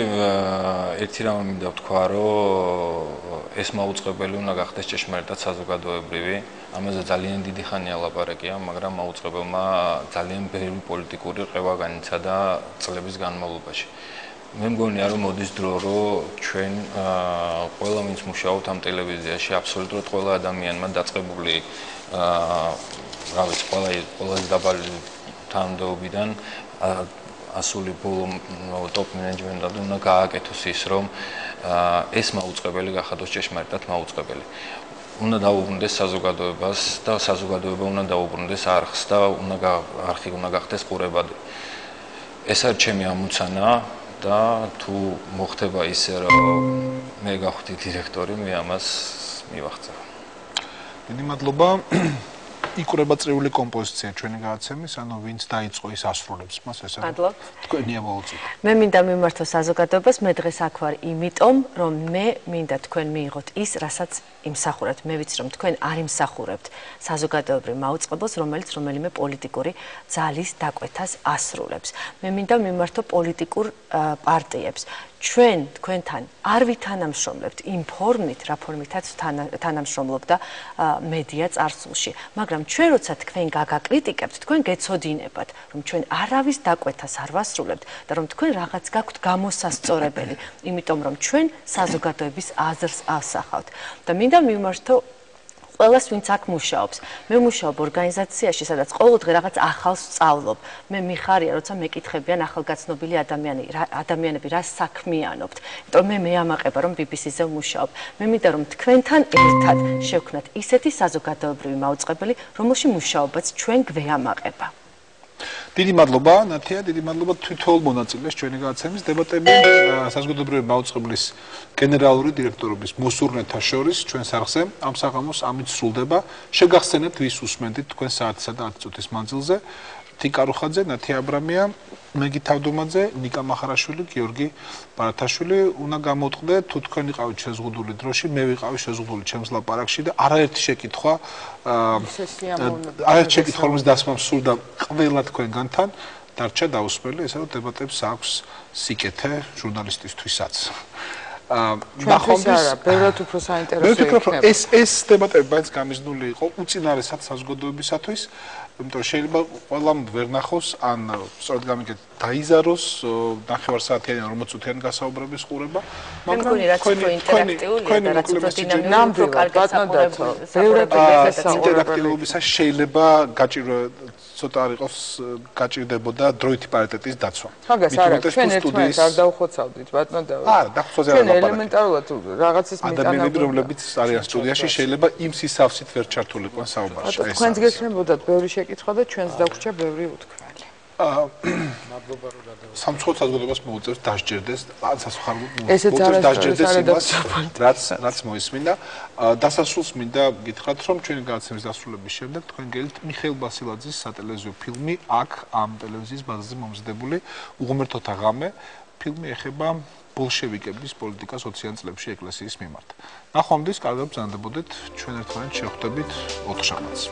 ერთი რამე მინდა ვთქვა, რომ ეს მაუწყებელი უნდა გახდეს ჭეშმარიტად საზოგადოებრივი. ამაზე ძალიან დიდი ხანია ლაპარაკია, მაგრამ მაუწყებელმა ძალიან ბევრი პოლიტიკური ყევა განიცა და წლების განმავლობაში. მე მგონია, რომ მოდის დრო, რომ ჩვენ ყველა ვინც მუშაობთ ამ ტელევიზიაში, აბსოლუტურად ყველა ადამიანმა დაწყებული რა ვიცი, ყველაზე დაბალი თანამდებობიდან ასული ბოლო ტოპ მენეჯმენტად უნდა გააკეთოს ის, რომ ეს მაუწყებელი გახადოს ჭეშმარიტად მაუწყებელი. უნდა დაუბრუნდეს საზოგადოებას და საზოგადოება უნდა დაუბრუნდეს არხს და არხი უნდა გახდეს ყურებადი. ეს არის ჩემი ამოცანა და თუ მოხდება ისე, რომ მე გავხდი დირექტორი, მე ამას მივახცევ. დიდი მადლობა. იკვრება წრიული კომპოზიცია ჩვენი გადაცემის, ანუ ვინც დაიწყო ის ასრულებს მას, ესე რომ თქვენია მოუწოდოთ. მე მინდა მიმართო საზოგადოებას, მე დღეს აქ ვარ იმიტომ, რომ მე მინდა თქვენ მიიღოთ ის, რასაც იმსახურებთ. მე ვიცი, რომ თქვენ არ იმსახურებთ საზოგადოებრივ მაუწყებელს, რომელიც რომელიმე პოლიტიკური ძალის დაკვეთას ასრულებს. მე მინდა მიმართო პოლიტიკურ პარტიებს. ჩვენ თქვენთან არ ვითანამშრომლებთ იმ ფორმით, რა ფორმითაც თანამშრომლობდა მედია წარსულში, მაგრამ ჩვენ როცა თქვენ გაგაკრიტიკებთ, თქვენ გეცოდინებათ, რომ ჩვენ არავის დაკვეთას არ ვასრულებთ და რომ თქვენ რაღაც გაქვთ გამოსასწორებელი, იმიტომ რომ ჩვენ საზოგადოების აზრს ავსახავთ. და მინდა მიმართო ყველას, ვინც აქ მუშაობს. მე მუშაობ ორგანიზაციაში, სადაც ყოველდღე რაღაც ახალს ვსწავლობ. მე მიხარია, როცა მეკითხებიან ახალგაცნობილი ადამიანები რა საქმიანობთ. იმიტომ მე მეამაყება, რომ BBC-ზე ვმუშაობ. მე მინდა, რომ თქვენთან ერთად შევქნათ ისეთი საზოგადოებრივი მაუწყებელი, რომელში მუშაობაც ჩვენ გვეამაყება. დიდი მადლობა ნათია, დიდი მადლობა თვითონ მონაწილეს ჩვენი გადაცემის დებატები საზოგადოებრივი მაუწყებლის გენერალური დირექტორობის მოსურნეთა შორის ჩვენს არხზე. ამ საღამოს ამით სრულდება. შეგახსენებთ ვის უსმენდით თქვენ საათსა და 10 წუთის მანძილზე. თიკა რუხაძე, ნათია აბრამია, მეგი თავდუმაძე, ნიკა მახარაშვილი, გიორგი ბარათაშვილი. უნდა გამოვტყდეთ, თუ თქვენ იყავით შეზღუდული დროში, მე ვიყავი შეზღუდული ჩემს ლაპარაკში და არაერთი შეკითხვა რომლის დასმა სურდა ყველა თქვენგანთან დარჩა დაუსმელი, ესე რომ დებატებს აქვს სიკეთე ჟურნალისტისთვისაც. ჩვენთვის არა, ბევრად უფრო საინტერესო იქნება. ეს დებატები მაინც გამიზნული იყო უწინარესად საზოგადოებისათვის, იმიტომ შეიძლება ყველამ ვერ ნახოს ან სწორედ გამიგეთ დაიზაროს ნახევარსაათიანი 40 წუთიანი გასაუბრების ყურება, მაგრამ ინტერაქტიულობისას შეიძლება ცოტა არ იყოს გაჭირდებოდა დროითი პარიტეტის დაცვა. მაგას არა, ჩვენ ერთმანეთს არ დავხოცავდით, ბატონო და არა, დავხოცაზე არ ლაპარაკობთ. ელემენტარულად რაღაცის ადამიანები, რომლებიც არიან სტუდიაში, შეიძლება იმ სისავსით ვერ ჩართულიყვნენ საუბარში. თქვენს გექნებოდათ ბევრი შეკითხვა და ჩვენს დაგვჭა ბევრი უთქმელი. მადლობა რომ გადავიდეთ. სამცხო საზოგადოებას მოუწევს დასჯერდეს, ან სასახარობო დასჯერდეს იმას, რაც მოისმინა. დასასრულს მინდა გითხრათ, რომ ჩვენი გადაცემის დასრულების შემდეგ თქვენ გელით მიხეილ ბასილაძის სატელევიზიო ფილმი აქ ამ ტელევიზიის ბაზაზე მომზადებული უღმრთოთა ღამე. ფილმი ეხება ბოლშევიკების პოლიტიკას 20-იან წლებში ეკლესიის მიმართ. ნახვამდის, კარგად ბრძანდებოდეთ, ჩვენ ერთმანეთს შევხვდებით 4 შაბათს.